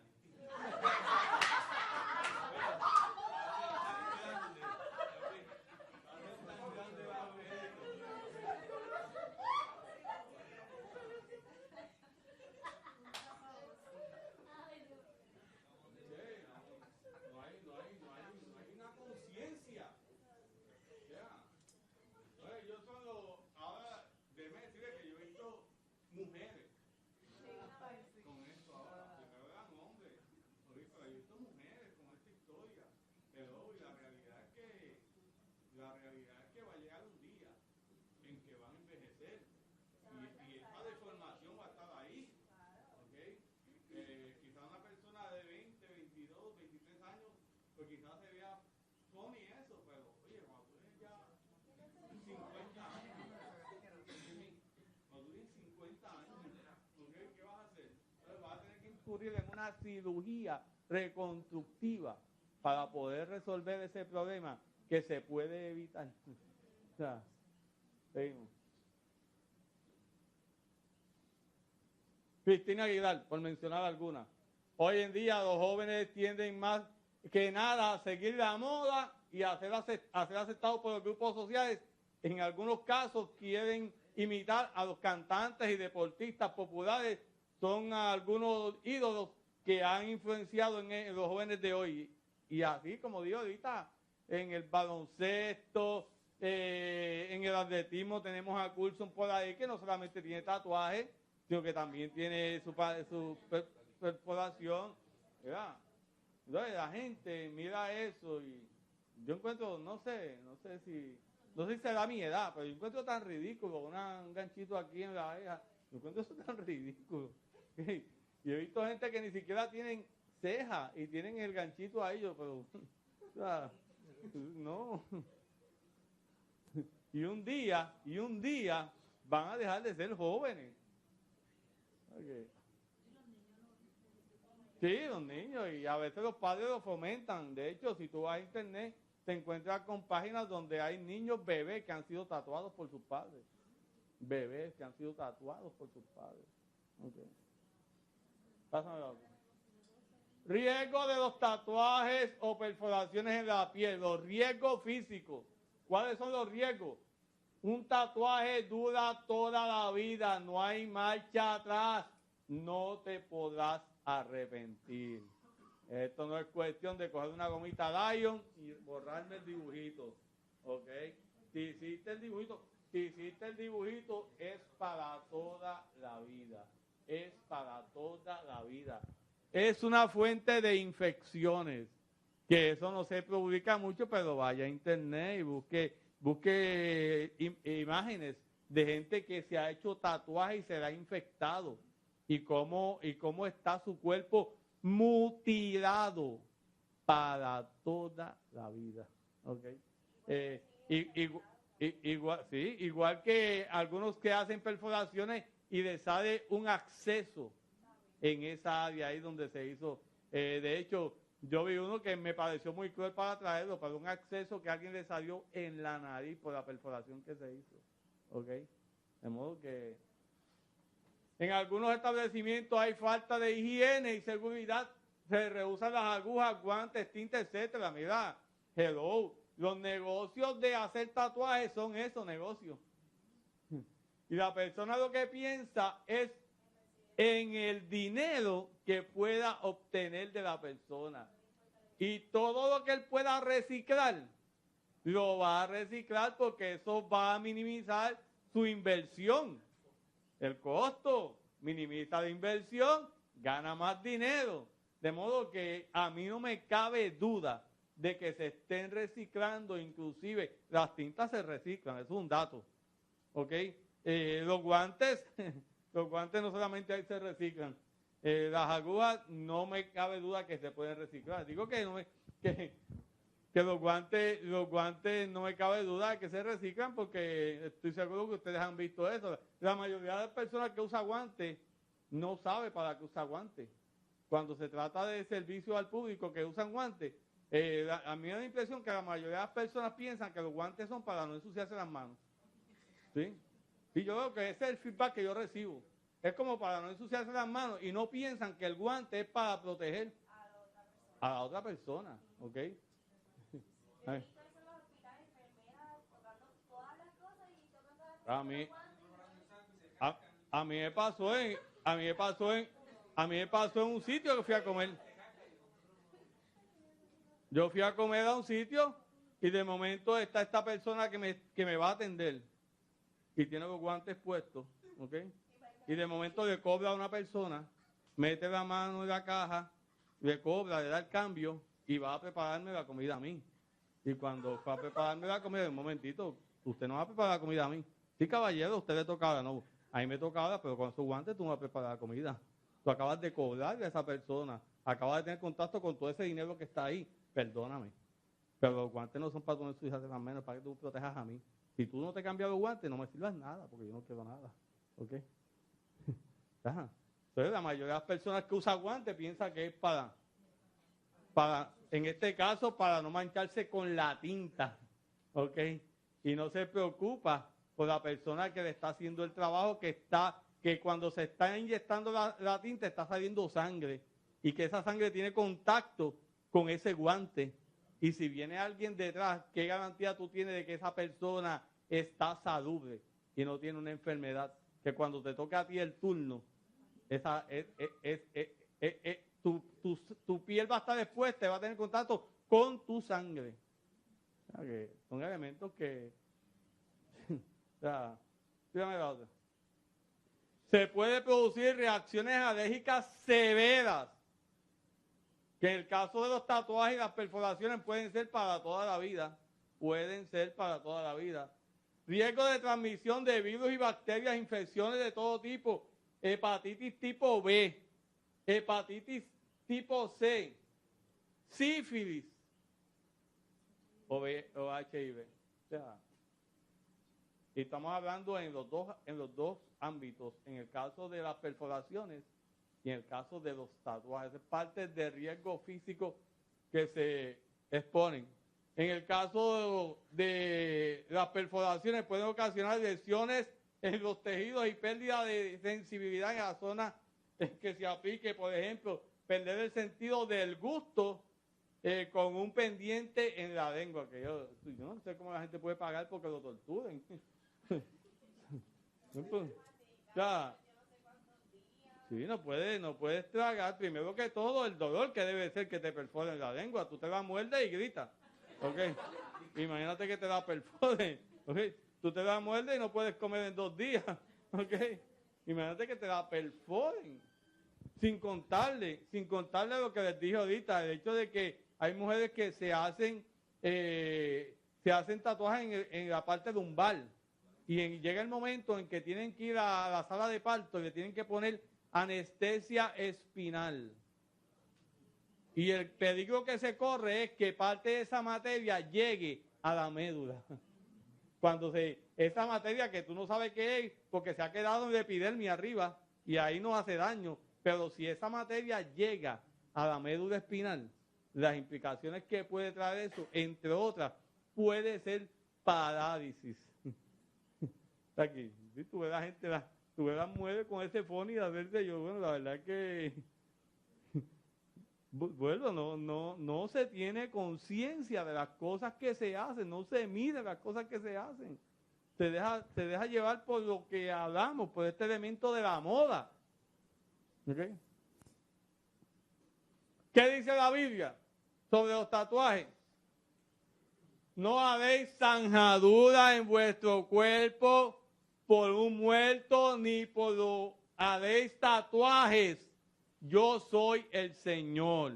pues quizás se vea funny eso, pero oye, cuando tú tienes ya 50 años, cuando tú tienes 50 años, ¿qué vas a hacer? Entonces vas a tener que incurrir en una cirugía reconstructiva para poder resolver ese problema que se puede evitar. O sea, seguimos. Cristina Aguilar, por mencionar alguna. Hoy en día los jóvenes tienden más que nada a seguir la moda y a ser aceptados por los grupos sociales. En algunos casos quieren imitar a los cantantes y deportistas populares. Son algunos ídolos que han influenciado en los jóvenes de hoy. Y así, como digo ahorita, en el baloncesto, en el atletismo tenemos a Coulson por ahí, que no solamente tiene tatuajes, sino que también tiene su perforación, ¿verdad? Entonces la gente mira eso y yo encuentro, no sé si será mi edad, pero yo encuentro tan ridículo un ganchito aquí en la oreja, yo encuentro eso tan ridículo. Y he visto gente que ni siquiera tienen ceja y tienen el ganchito a ellos, pero, o sea, no. Y un día van a dejar de ser jóvenes. Okay. Sí, los niños, y a veces los padres lo fomentan. De hecho, si tú vas a internet, te encuentras con páginas donde hay niños bebés que han sido tatuados por sus padres. Bebés que han sido tatuados por sus padres. Okay. Pásame la otra. Riesgo de los tatuajes o perforaciones en la piel, los riesgos físicos. ¿Cuáles son los riesgos? Un tatuaje dura toda la vida, no hay marcha atrás, no te podrás arrepentir. Esto no es cuestión de coger una gomita Lion y borrarme el dibujito, ¿ok? Si hiciste el dibujito es para toda la vida, es para toda la vida. Es una fuente de infecciones, que eso no se publica mucho, pero vaya a internet y busque imágenes de gente que se ha hecho tatuaje y se la ha infectado y cómo está su cuerpo mutilado para toda la vida. ¿Okay? Igual que algunos que hacen perforaciones y les sale un acceso en esa área ahí donde se hizo. De hecho, yo vi uno que me pareció muy cruel para traerlo, para un acceso que a alguien le salió en la nariz por la perforación que se hizo. ¿Ok? De modo que en algunos establecimientos hay falta de higiene y seguridad. Se rehusan las agujas, guantes, tinta, etcétera. Mira, hello. Los negocios de hacer tatuajes son esos negocios. Y la persona lo que piensa es en el dinero que pueda obtener de la persona. Y todo lo que él pueda reciclar, lo va a reciclar porque eso va a minimizar su inversión. El costo minimiza la inversión, gana más dinero. De modo que a mí no me cabe duda de que se estén reciclando, inclusive las tintas se reciclan, eso es un dato. ¿Ok? Los guantes no solamente ahí se reciclan. Las agujas no me cabe duda que se pueden reciclar. Digo que los guantes no me cabe duda de que se reciclan porque estoy seguro que ustedes han visto eso. La mayoría de las personas que usan guantes no sabe para qué usa guantes. Cuando se trata de servicio al público que usan guantes, a mí me da la impresión que la mayoría de las personas piensan que los guantes son para no ensuciarse las manos. ¿Sí? Y yo veo que ese es el feedback que yo recibo. Es como para no ensuciarse las manos y no piensan que el guante es para proteger a la otra persona. ¿Ok? A mí me pasó en un sitio que fui a comer. Yo fui a comer a un sitio y de momento está esta persona que me va a atender y tiene los guantes puestos, ¿ok? Y de momento le cobra a una persona, mete la mano en la caja, le cobra, le da el cambio y va a prepararme la comida a mí. Y cuando fue a prepararme la comida, un momentito, usted no va a preparar la comida a mí. Sí, caballero, a usted le tocaba, no. A mí me tocaba, pero con esos guantes tú no vas a preparar la comida. Tú acabas de cobrarle a esa persona, acabas de tener contacto con todo ese dinero que está ahí. perdóname. Pero los guantes no son para poner sus hijas de las manos, para que tú protejas a mí. Si tú no te cambias los guantes, no me sirvas nada, porque yo no quiero nada. ¿Ok? Ajá. Entonces, la mayoría de las personas que usan guantes piensan que es en este caso, para no mancharse con la tinta. ¿Ok? Y no se preocupa por la persona que le está haciendo el trabajo, que cuando se está inyectando la tinta está saliendo sangre. Y que esa sangre tiene contacto con ese guante. Y si viene alguien detrás, ¿qué garantía tú tienes de que esa persona está salubre y no tiene una enfermedad? Que cuando te toque a ti el turno, tu piel va a estar expuesta, va a tener contacto con tu sangre. O sea, que son elementos que... o sea, dígame la otra. Se puede producir reacciones alérgicas severas, que en el caso de los tatuajes y las perforaciones pueden ser para toda la vida. Pueden ser para toda la vida. Riesgo de transmisión de virus y bacterias, infecciones de todo tipo, hepatitis tipo B, hepatitis tipo C, sífilis o HIV. O sea, y estamos hablando en los dos ámbitos, en el caso de las perforaciones y en el caso de los tatuajes. Es parte del riesgo físico que se exponen. En el caso de las perforaciones pueden ocasionar lesiones en los tejidos y pérdida de sensibilidad en la zona que se aplique. Por ejemplo, perder el sentido del gusto con un pendiente en la lengua. Que yo no sé cómo la gente puede pagar porque lo torturen. Ya. Sí, no puedes tragar. Primero que todo, el dolor que debe ser que te perforen la lengua. Tú te la muerdes y gritas. ¿Ok? Imagínate que te la perforen. ¿Ok? Tú te la muerdes y no puedes comer en 2 días. ¿Ok? Imagínate que te la perforen. Sin contarle lo que les dije ahorita, el hecho de que hay mujeres que se hacen tatuajes en la parte lumbar. Y llega el momento en que tienen que ir a la sala de parto y le tienen que poner anestesia espinal. Y el peligro que se corre es que parte de esa materia llegue a la médula. Cuando esa materia que tú no sabes qué es, porque se ha quedado en la epidermis arriba y ahí no hace daño. Pero si esa materia llega a la médula espinal, las implicaciones que puede traer eso, entre otras, puede ser parálisis. Aquí, ¿sí? Tú ves la gente, tú ves las mujeres con ese phone y a verse yo, bueno, la verdad que... Bueno, no se tiene conciencia de las cosas que se hacen, no se mide las cosas que se hacen. Se deja llevar por lo que hablamos, por este elemento de la moda. ¿Okay? ¿Qué dice la Biblia sobre los tatuajes? No haréis zanjadura en vuestro cuerpo por un muerto, ni haréis tatuajes. Yo soy el Señor.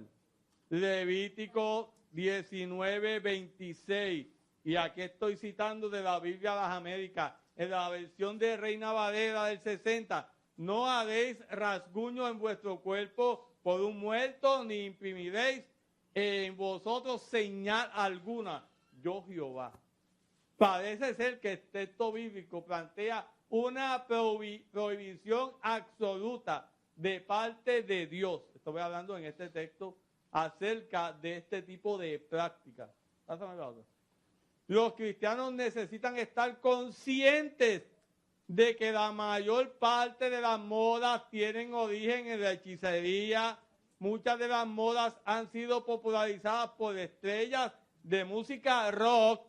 Levítico 19:26. Y aquí estoy citando de la Biblia de las Américas, en la versión de Reina Valera del 60. No haréis rasguño en vuestro cuerpo por un muerto, ni imprimiréis en vosotros señal alguna. Yo Jehová. Parece ser que el texto bíblico plantea una prohibición absoluta de parte de Dios. Estoy hablando en este texto acerca de este tipo de prácticas. Los cristianos necesitan estar conscientes de que la mayor parte de las modas tienen origen en la hechicería. Muchas de las modas han sido popularizadas por estrellas de música rock.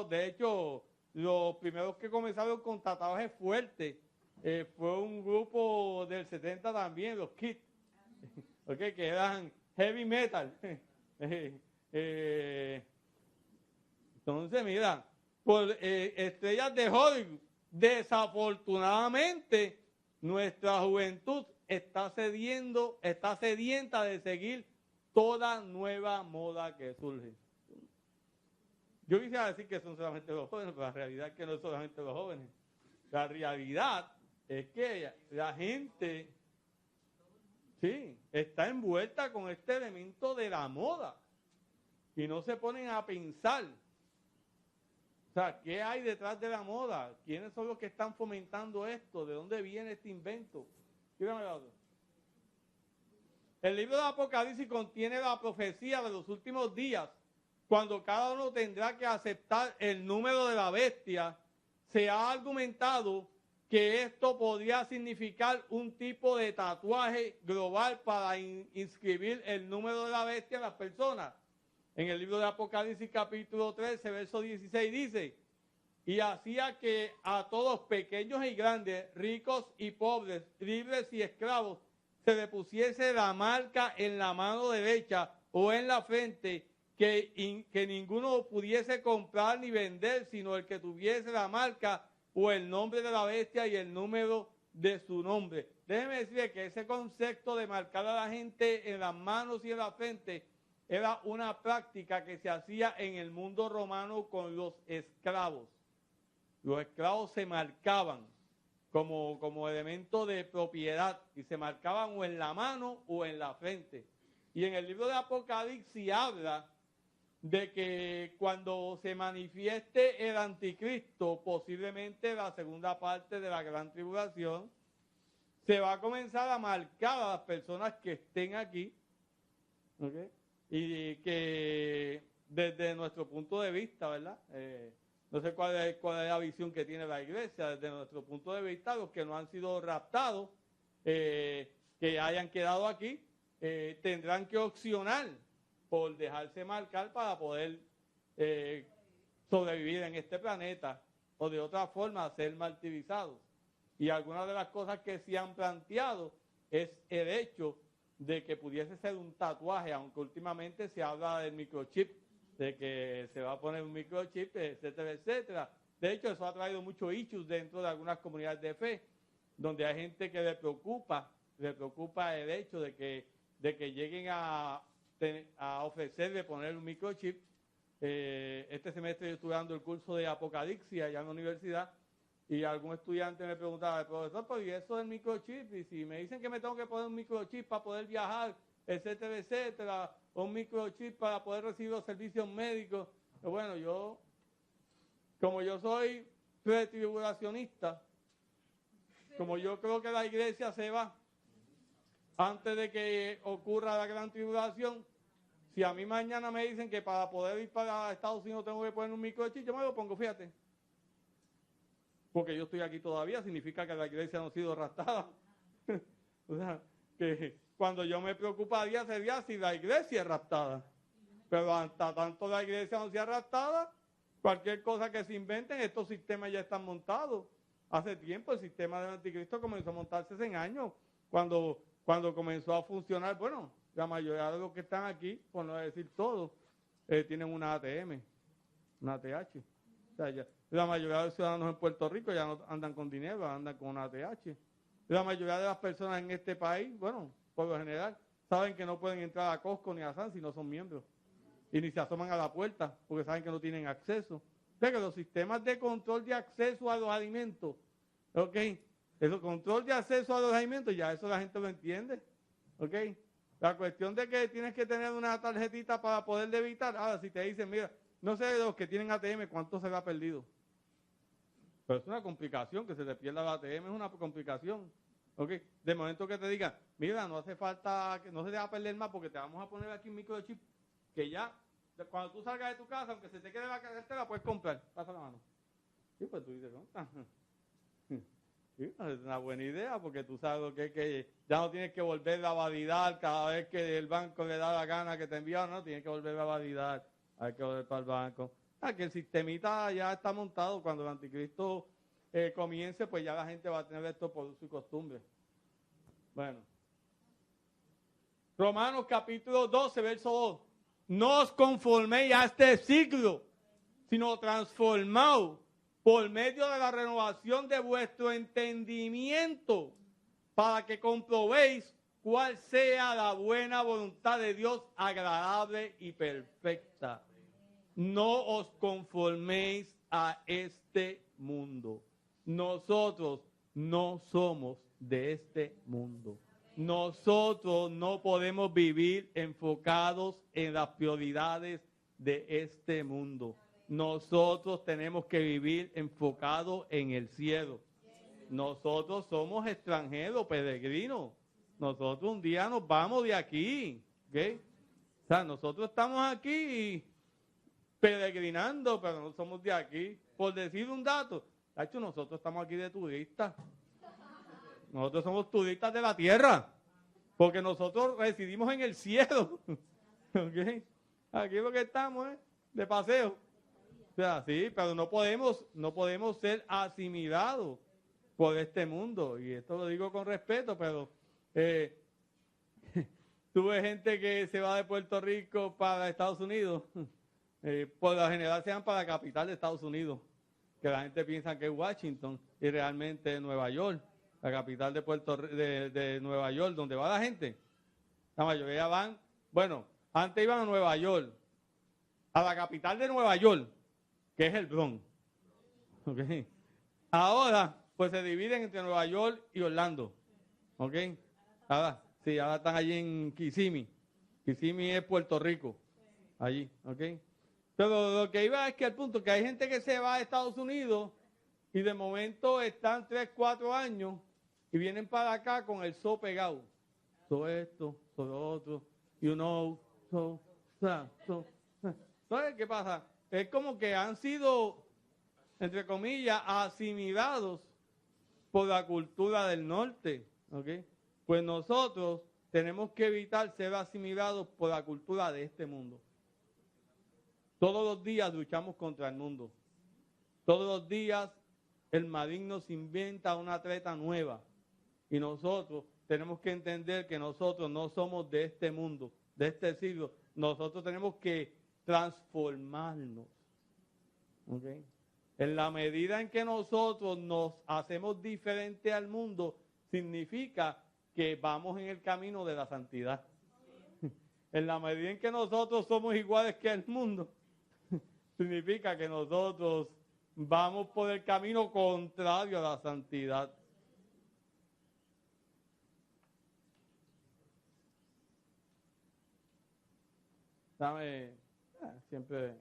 De hecho, los primeros que comenzaron con tatuajes fuertes fue un grupo del 70 también, los Kids, okay, que eran heavy metal. Entonces, mira, por estrellas de Hollywood, desafortunadamente, nuestra juventud está sedienta de seguir toda nueva moda que surge. Yo quisiera decir que son solamente los jóvenes, pero la realidad es que no es solamente los jóvenes. La realidad es que la gente Sí, está envuelta con este elemento de la moda. Y no se ponen a pensar. O sea, ¿qué hay detrás de la moda? ¿Quiénes son los que están fomentando esto? ¿De dónde viene este invento? El libro de Apocalipsis contiene la profecía de los últimos días, cuando cada uno tendrá que aceptar el número de la bestia. Se ha argumentado que esto podría significar un tipo de tatuaje global para inscribir el número de la bestia en las personas. En el libro de Apocalipsis capítulo 13, verso 16 dice: y hacía que a todos, pequeños y grandes, ricos y pobres, libres y esclavos, se le pusiese la marca en la mano derecha o en la frente, que ninguno pudiese comprar ni vender, sino el que tuviese la marca o el nombre de la bestia y el número de su nombre. Déjeme decirle que ese concepto de marcar a la gente en las manos y en la frente era una práctica que se hacía en el mundo romano con los esclavos. Los esclavos se marcaban como elemento de propiedad y se marcaban o en la mano o en la frente. Y en el libro de Apocalipsis habla de que cuando se manifieste el anticristo, posiblemente la segunda parte de la gran tribulación, se va a comenzar a marcar a las personas que estén aquí, ¿okay? Y que desde nuestro punto de vista, ¿verdad? No sé cuál es la visión que tiene la iglesia, desde nuestro punto de vista, los que no han sido raptados, que hayan quedado aquí, tendrán que opcionar por dejarse marcar para poder sobrevivir en este planeta, o de otra forma ser martirizados. Y algunas de las cosas que se han planteado es el hecho de que pudiese ser un tatuaje, aunque últimamente se habla del microchip, de que se va a poner un microchip, etcétera, etcétera. De hecho, eso ha traído muchos issues dentro de algunas comunidades de fe, donde hay gente que le preocupa el hecho de que lleguen a ofrecerle poner un microchip. Este semestre yo estuve dando el curso de Apocalipsis allá en la universidad, y algún estudiante me preguntaba: profesor, ¿y eso del microchip? Y si me dicen que me tengo que poner un microchip para poder viajar, etcétera, etcétera, o un microchip para poder recibir los servicios médicos. Bueno, como yo soy pretribulacionista, como yo creo que la iglesia se va antes de que ocurra la gran tribulación, si a mí mañana me dicen que para poder ir para Estados Unidos tengo que poner un microchip, yo me lo pongo, fíjate. Porque yo estoy aquí todavía, significa que la iglesia no ha sido raptada. O sea, que cuando yo me preocuparía sería si la iglesia es raptada. Pero hasta tanto la iglesia no sea raptada, cualquier cosa que se inventen, estos sistemas ya están montados. Hace tiempo el sistema del anticristo comenzó a montarse hace años, cuando comenzó a funcionar. Bueno, la mayoría de los que están aquí, por no decir todos, tienen una ATM, una ATH. O sea, la mayoría de los ciudadanos en Puerto Rico ya no andan con dinero, andan con una ATH. La mayoría de las personas en este país, bueno, por lo general, saben que no pueden entrar a Costco ni a Sam si no son miembros. Y ni se asoman a la puerta porque saben que no tienen acceso. O sea que los sistemas de control de acceso a los alimentos, ¿ok? El control de acceso a los alimentos, ya eso la gente lo entiende, ¿ok? La cuestión de que tienes que tener una tarjetita para poder debitar. Ahora, si te dicen, mira, no sé de los que tienen ATM cuánto se le ha perdido. Pero es una complicación, que se te pierda la ATM es una complicación. ¿Ok? De momento que te digan, mira, no hace falta, que no se te va a perder más porque te vamos a poner aquí un microchip que ya, cuando tú salgas de tu casa, aunque se te quede la cartera, puedes comprar. Pasa la mano. Sí, pues tú dices, ¿no? Sí, es una buena idea porque tú sabes lo que es que ya no tienes que volver a validar cada vez que el banco le da la gana que te envía, no, tienes que volver a validar, hay que volver para el banco. Que el sistemita ya está montado. Cuando el anticristo comience, pues ya la gente va a tener esto por su costumbre. Bueno. Romanos capítulo 12, verso 2. No os conforméis a este siglo, sino transformaos por medio de la renovación de vuestro entendimiento, para que comprobéis cuál sea la buena voluntad de Dios, agradable y perfecta. No os conforméis a este mundo. Nosotros no somos de este mundo. Nosotros no podemos vivir enfocados en las prioridades de este mundo. Nosotros tenemos que vivir enfocados en el cielo. Nosotros somos extranjeros, peregrinos. Nosotros un día nos vamos de aquí. ¿Okay? O sea, nosotros estamos aquí peregrinando, pero no somos de aquí. Por decir un dato, de hecho, nosotros estamos aquí de turistas. Nosotros somos turistas de la tierra, porque nosotros residimos en el cielo. ¿Okay? Aquí lo que estamos es de paseo. O sea, sí, pero no podemos ser asimilados por este mundo. Y esto lo digo con respeto, pero tuve gente que se va de Puerto Rico para Estados Unidos. Por lo general se van para la capital de Estados Unidos, que la gente piensa que es Washington y realmente es Nueva York, la capital de Nueva York, donde va la gente. La mayoría van, bueno, antes iban a Nueva York, a la capital de Nueva York, que es el Bronx. ¿Okay? Ahora, pues se dividen entre Nueva York y Orlando. ¿Ok? Ahora están allí en Kissimmee. Kissimmee es Puerto Rico. Allí, ¿ok? Pero lo que iba es que al punto que hay gente que se va a Estados Unidos y de momento están 3, 4 años y vienen para acá con el so pegado. So esto, so lo otro, you know, so. Entonces, ¿qué pasa? Es como que han sido, entre comillas, asimilados por la cultura del norte, ¿ok? Pues nosotros tenemos que evitar ser asimilados por la cultura de este mundo. Todos los días luchamos contra el mundo. Todos los días el maligno se inventa una treta nueva. Y nosotros tenemos que entender que nosotros no somos de este mundo, de este siglo. Nosotros tenemos que transformarnos. ¿Okay? En la medida en que nosotros nos hacemos diferente al mundo, significa que vamos en el camino de la santidad. En la medida en que nosotros somos iguales que el mundo, significa que nosotros vamos por el camino contrario a la santidad. ¿Sabe? Siempre.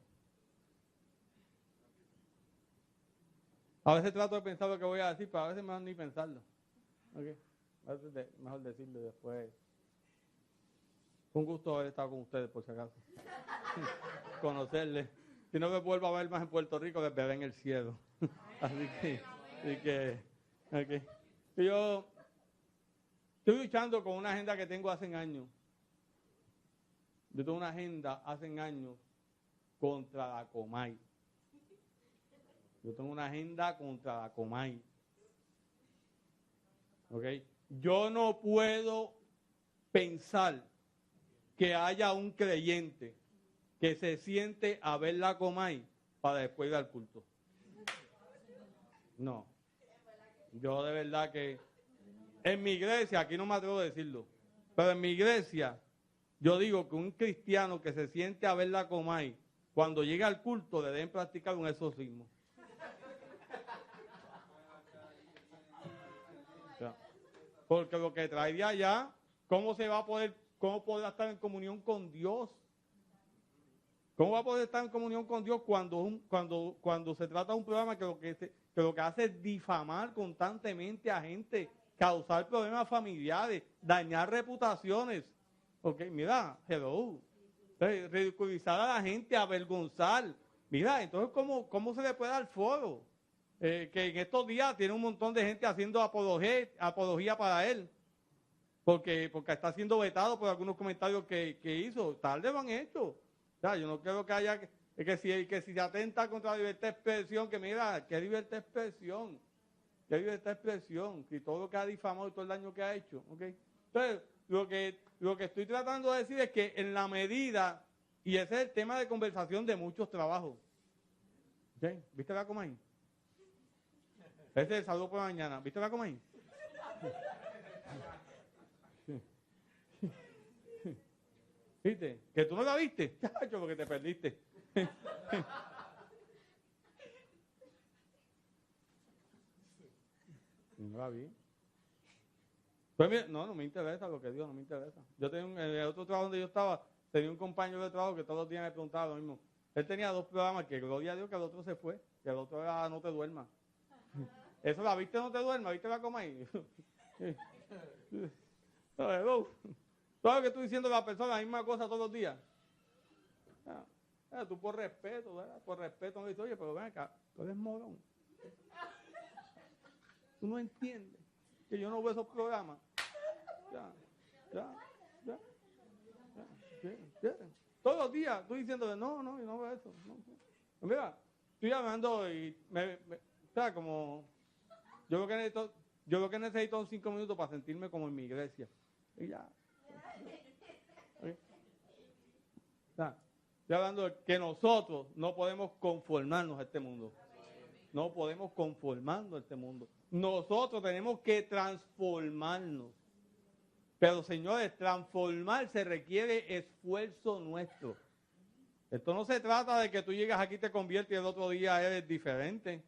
A veces trato de pensar lo que voy a decir, pero a veces mejor ni pensarlo. ¿Okay? A veces mejor decirlo y después. Un gusto haber estado con ustedes, por si acaso. Conocerles. Si no me vuelvo a ver más en Puerto Rico, les veré en el cielo. Así que okay. Yo estoy luchando con una agenda que tengo hace años. Yo tengo una agenda hace años contra la Comay. Yo tengo una agenda contra la Comay. ¿Okay? Yo no puedo pensar que haya un creyente que se siente a ver la Comay para después ir al culto. No. Yo de verdad que en mi iglesia, aquí no me atrevo a decirlo, pero en mi iglesia yo digo que un cristiano que se siente a ver la Comay, cuando llega al culto le deben practicar un exorcismo. O sea, porque lo que trae de allá, ¿cómo podrá estar en comunión con Dios? ¿Cómo va a poder estar en comunión con Dios cuando se trata de un programa que lo que hace es difamar constantemente a gente, causar problemas familiares, dañar reputaciones? Ok, mira, hello. Ridiculizar a la gente, avergonzar. Mira, entonces, ¿cómo se le puede dar foro? Que en estos días tiene un montón de gente haciendo apología para él. Porque está siendo vetado por algunos comentarios que hizo. Tarde lo han hecho. O sea, yo no creo que haya, que si se atenta contra la libertad de expresión, que mira, ¿qué libertad de expresión? ¿Qué libertad de expresión? Y todo lo que ha difamado y todo el daño que ha hecho. ¿Okay? Entonces, lo que estoy tratando de decir es que en la medida, y ese es el tema de conversación de muchos trabajos. ¿Okay? ¿Viste la Comay? Ese es el saludo por la mañana. ¿Viste la Comay? ¿Viste? ¿Que tú no la viste? Chacho, porque te perdiste. No la vi. Pues mira, no me interesa lo que digo, no me interesa. Yo tenía en el otro trabajo donde yo estaba, tenía un compañero de trabajo que todos los días me preguntaba lo mismo. Él tenía 2 programas, que gloria a Dios que el otro se fue, que el otro era No te duermas. Eso la viste, No te duermas, viste la coma ahí. Todo lo que estoy diciendo a la persona, la misma cosa todos los días. Tú por respeto, ¿verdad? Por respeto me dices, oye, pero ven acá, tú eres morón. Tú no entiendes que yo no veo esos programas. Ya. Todos los días estoy diciendo, no, yo no veo eso. No. Mira, estoy hablando y o sea, como yo lo que necesito son 5 minutos para sentirme como en mi iglesia. Y ya. Estoy hablando de que nosotros no podemos conformarnos a este mundo. No podemos conformarnos a este mundo. Nosotros tenemos que transformarnos. Pero, señores, transformarse requiere esfuerzo nuestro. Esto no se trata de que tú llegas aquí y te conviertes y el otro día eres diferente.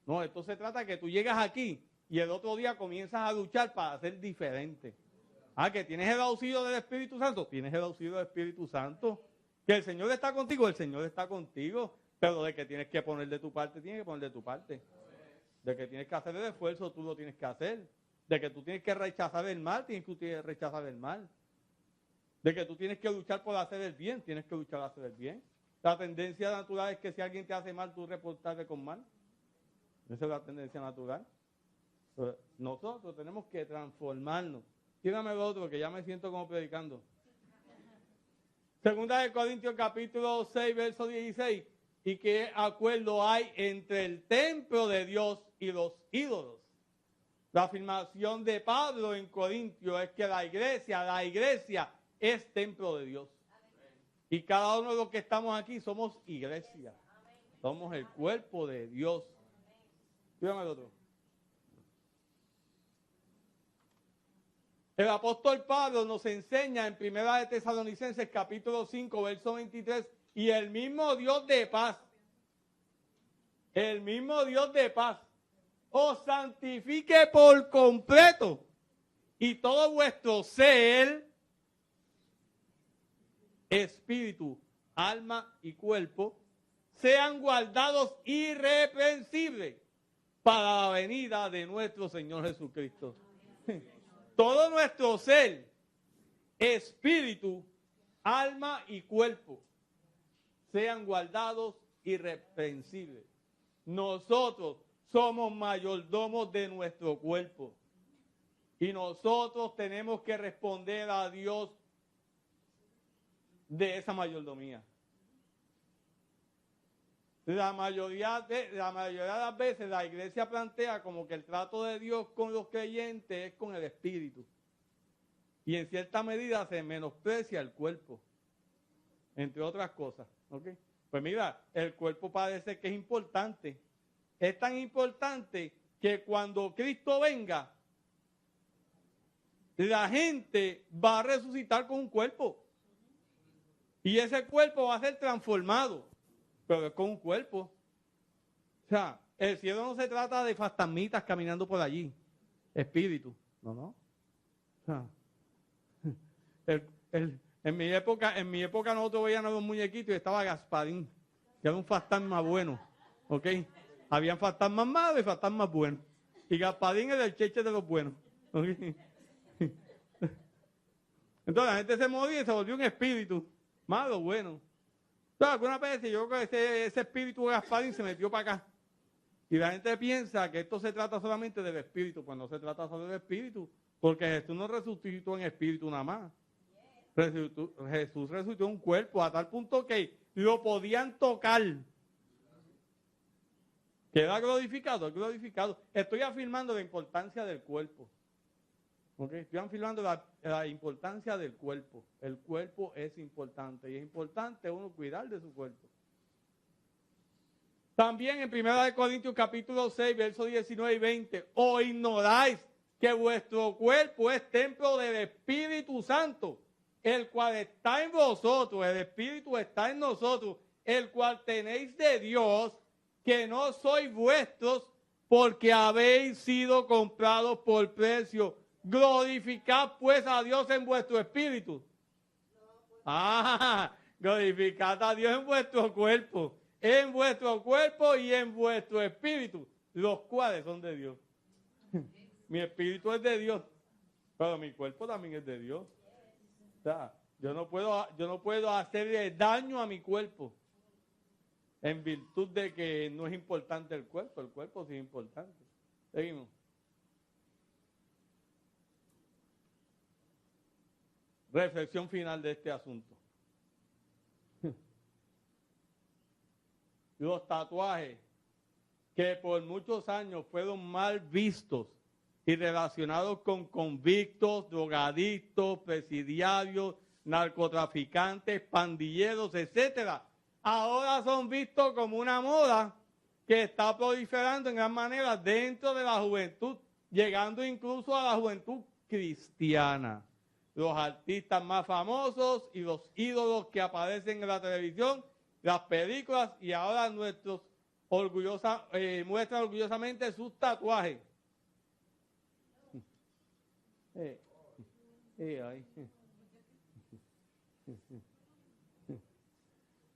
No, esto se trata de que tú llegas aquí y el otro día comienzas a luchar para ser diferente. Que tienes el auxilio del Espíritu Santo. Tienes el auxilio del Espíritu Santo. Que el Señor está contigo, el Señor está contigo. Pero de que tienes que poner de tu parte, tienes que poner de tu parte. De que tienes que hacer el esfuerzo, tú lo tienes que hacer. De que tú tienes que rechazar el mal, tienes que rechazar el mal. De que tú tienes que luchar por hacer el bien, tienes que luchar por hacer el bien. La tendencia natural es que si alguien te hace mal, tú reportarle con mal. Esa es la tendencia natural. Pero nosotros tenemos que transformarnos. Tírame el otro, que ya me siento como predicando. Segunda de Corintios capítulo 6, verso 16. ¿Y qué acuerdo hay entre el templo de Dios y los ídolos? La afirmación de Pablo en Corintios es que la iglesia es templo de Dios. Y cada uno de los que estamos aquí somos iglesia. Somos el cuerpo de Dios. Dígame el otro. El apóstol Pablo nos enseña en Primera de Tesalonicenses capítulo 5, verso 23, y el mismo Dios de paz, os santifique por completo, y todo vuestro ser, espíritu, alma y cuerpo, sean guardados irreprensibles para la venida de nuestro Señor Jesucristo. Todo nuestro ser, espíritu, alma y cuerpo, sean guardados irreprensibles. Nosotros somos mayordomos de nuestro cuerpo. Y nosotros tenemos que responder a Dios de esa mayordomía. La mayoría de las veces la iglesia plantea como que el trato de Dios con los creyentes es con el espíritu. Y en cierta medida se menosprecia el cuerpo, entre otras cosas. ¿Okay? Pues mira, el cuerpo parece que es importante. Es tan importante que cuando Cristo venga, la gente va a resucitar con un cuerpo. Y ese cuerpo va a ser transformado. Pero es con un cuerpo. O sea, el cielo no se trata de fantasmitas caminando por allí. Espíritu. No. O sea, en mi época nosotros veíamos los muñequitos y estaba Gasparín, que era un fantasma bueno. ¿Ok? Habían fantasmas malos y fantasmas buenos. Y Gasparín era el cheche de los buenos. ¿Okay? Entonces la gente se moría y se volvió un espíritu. Malo, bueno. Entonces, algunas veces yo creo que ese espíritu de Gasparín se metió para acá. Y la gente piensa que esto se trata solamente del espíritu, cuando no se trata solo del espíritu. Porque Jesús no resucitó en espíritu nada más. Jesús resucitó en un cuerpo a tal punto que lo podían tocar. ¿Queda glorificado? Glorificado. Estoy afirmando la importancia del cuerpo. ¿Okay? Estoy afirmando la importancia del cuerpo. El cuerpo es importante y es importante uno cuidar de su cuerpo. También en 1 Corintios capítulo 6, versos 19 y 20, ¿o ignoráis que vuestro cuerpo es templo del Espíritu Santo, el cual está en vosotros, el Espíritu está en nosotros, el cual tenéis de Dios, que no sois vuestros, porque habéis sido comprados por precio? Glorificad pues a Dios en vuestro espíritu. Glorificad a Dios en vuestro cuerpo y en vuestro espíritu, los cuales son de Dios. Mi espíritu es de Dios, pero mi cuerpo también es de Dios. O sea, yo no puedo hacerle daño a mi cuerpo en virtud de que no es importante el cuerpo sí es importante. Seguimos. Reflexión final de este asunto. Los tatuajes que por muchos años fueron mal vistos y relacionados con convictos, drogadictos, presidiarios, narcotraficantes, pandilleros, etcétera, ahora son vistos como una moda que está proliferando en gran manera dentro de la juventud, llegando incluso a la juventud cristiana. Los artistas más famosos y los ídolos que aparecen en la televisión, las películas, y ahora muestran orgullosamente sus tatuajes.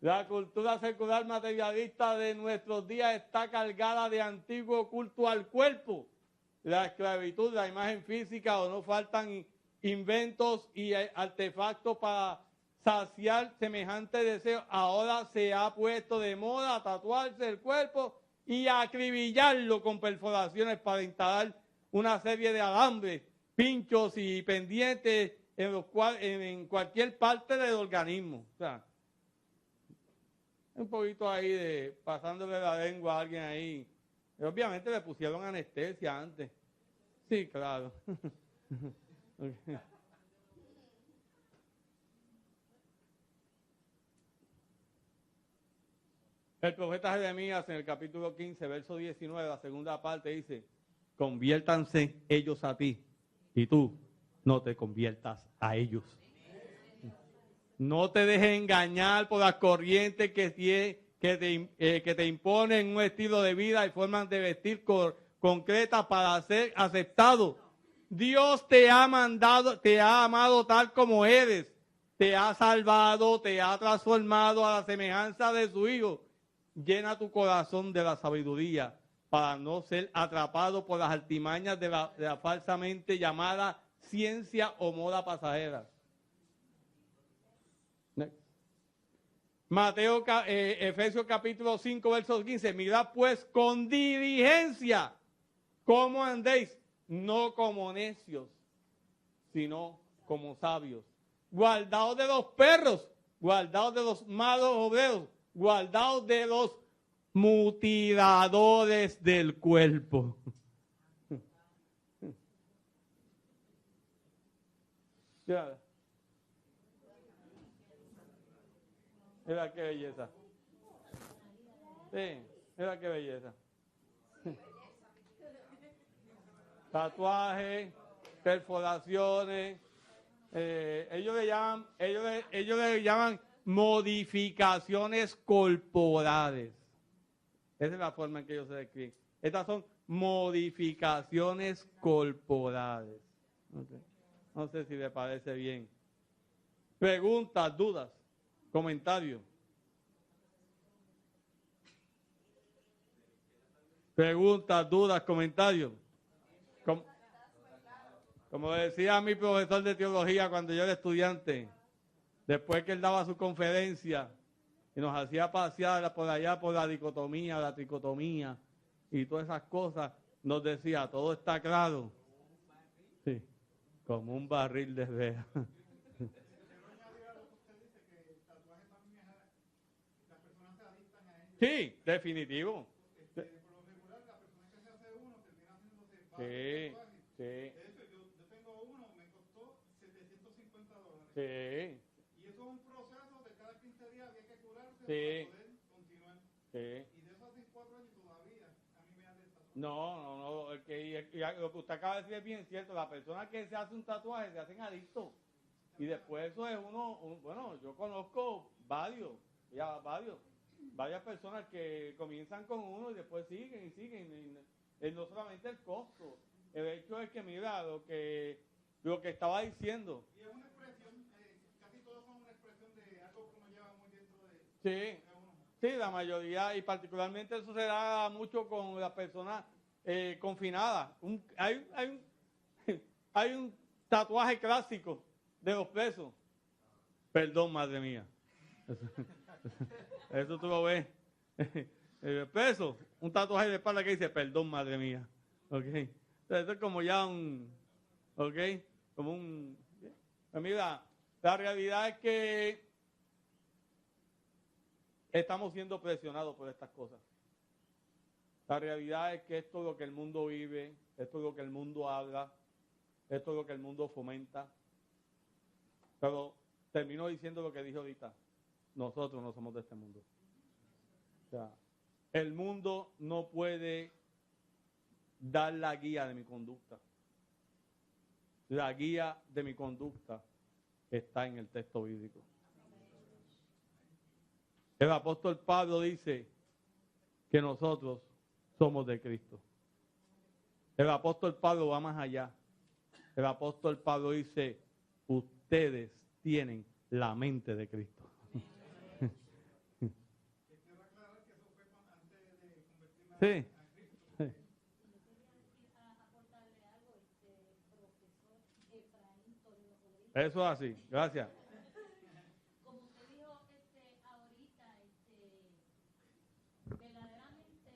La cultura secular materialista de nuestros días está cargada de antiguo culto al cuerpo, la esclavitud, la imagen física, o no faltan inventos y artefactos para saciar semejante deseo. Ahora se ha puesto de moda tatuarse el cuerpo y acribillarlo con perforaciones para instalar una serie de alambres, pinchos y pendientes en cualquier parte del organismo. O sea, un poquito ahí de pasándole la lengua a alguien ahí. Y obviamente le pusieron anestesia antes. Sí, claro. Okay. El profeta Jeremías en el capítulo 15, verso 19, la segunda parte dice: conviértanse ellos a ti y tú no te conviertas a ellos. No te dejes engañar por las corrientes que te imponen un estilo de vida y formas de vestir concretas para ser aceptado. Dios te ha amado tal como eres, te ha salvado, te ha transformado a la semejanza de su Hijo. Llena tu corazón de la sabiduría para no ser atrapado por las artimañas de la falsamente llamada ciencia o moda pasajera. Efesios capítulo 5, verso 15. Mirad pues con diligencia cómo andéis, no como necios, sino como sabios. Guardaos de los perros, guardaos de los malos obreros, guardaos de los mutiladores del cuerpo. Mira qué belleza. Sí, mira qué belleza. Tatuajes, perforaciones, ellos le llaman modificaciones corporales. Esa es la forma en que ellos se describen. Estas son modificaciones corporales. Okay. No sé si le parece bien. Preguntas, dudas, comentarios. Preguntas, dudas, comentarios. Como decía mi profesor de teología cuando yo era estudiante, después que él daba su conferencia y nos hacía pasear por allá por la dicotomía, la tricotomía y todas esas cosas, nos decía: todo está claro. Sí, como un barril de rea. Sí, definitivo. Sí, sí. Sí. Y eso es un proceso de cada 15 días, había que curarse para poder continuar. Sí. Y de esos 4 años todavía a mí me hace el tatuaje. No. Lo que usted acaba de decir es bien cierto. La persona que se hace un tatuaje se hacen adictos. Y después eso es bueno, yo conozco varias personas que comienzan con uno y después siguen. Y no solamente el costo, El hecho es que, mira, lo que estaba diciendo. Y es una expresión, casi todos son una expresión de algo que uno lleva muy dentro de uno. Sí, la mayoría, y particularmente eso se da mucho con las personas confinadas. Hay un tatuaje clásico de los presos. Perdón, madre mía. Eso tú lo ves. El preso, un tatuaje de espalda que dice, perdón, madre mía. ¿Ok? Entonces, eso es como ya ¿ok? Como pues mira, la realidad es que estamos siendo presionados por estas cosas. La realidad es que esto es lo que el mundo vive, esto es lo que el mundo habla, esto es lo que el mundo fomenta. Pero termino diciendo lo que dije ahorita. Nosotros no somos de este mundo. O sea, el mundo no puede dar la guía de mi conducta. La guía de mi conducta está en el texto bíblico. El apóstol Pablo dice que nosotros somos de Cristo. El apóstol Pablo va más allá. El apóstol Pablo dice, ustedes tienen la mente de Cristo. Quiero aclarar que eso fue antes de convertirme Sí. Eso es así, gracias. Como usted dijo ahorita, verdaderamente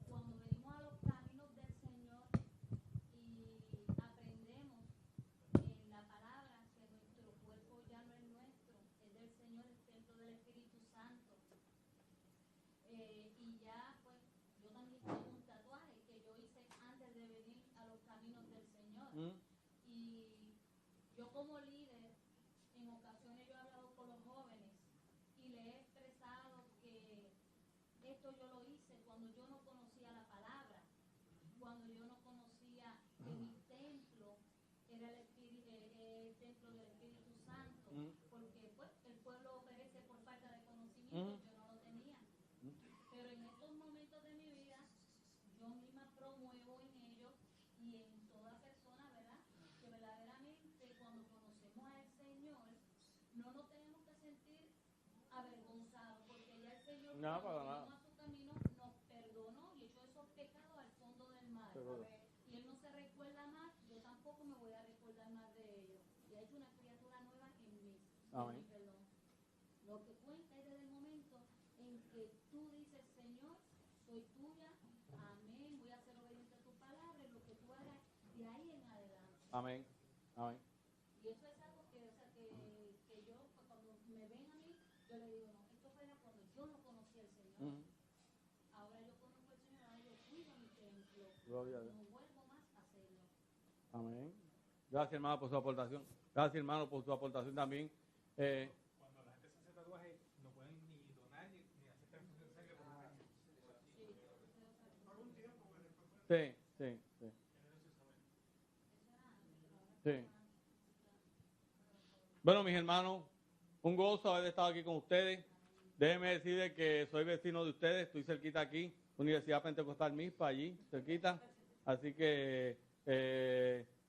cuando venimos a los caminos del Señor y aprendemos en la palabra que nuestro cuerpo ya no es nuestro, es del Señor, el templo del Espíritu Santo. Y ya, pues, yo también tengo un tatuaje que yo hice antes de venir a los caminos del Señor. Y yo como líder, en ocasiones yo he hablado con los jóvenes y les he expresado que esto yo lo hice cuando yo no conocía la palabra, cuando yo no conocía que mi templo era el templo del Espíritu Santo, porque pues el pueblo perece por falta de conocimiento, yo no lo tenía. Pero en estos momentos de mi vida, yo misma promuevo en ellos y en toda persona, ¿verdad? Que verdaderamente cuando conocemos al Señor, no nos tenemos que sentir avergonzados, porque ya el Señor No, para cuando nada. venimos a su camino nos perdonó y echó esos pecados al fondo del mar. Seguro. Y Él no se recuerda más, yo tampoco me voy a recordar más de ellos. Y ha hecho una criatura nueva en mí. Amén. Perdón. Lo que cuenta es desde el momento en que tú dices, Señor, soy tuya, amén, voy a ser obediente a tu palabra, y lo que tú hagas de ahí en adelante. Amén. Amén. Y eso es algo que, o sea, que yo, pues, cuando me ven a mí, yo le digo, no, esto fue cuando yo no conocía al Señor. Ahora yo conozco al Señor, ahora yo cuido mi templo. Gloria a Dios. No vuelvo más a hacerlo. Amén. Gracias, hermano, por su aportación. Gracias, hermano, por su aportación también. Cuando la gente se hace tatuaje, no pueden ni donar ni hacer transfusión de sangre. Por un tiempo, pero después Sí. Bueno, mis hermanos, un gozo haber estado aquí con ustedes. Déjenme decirles que soy vecino de ustedes, estoy cerquita aquí, Universidad Pentecostal Mispa, allí, cerquita. Así que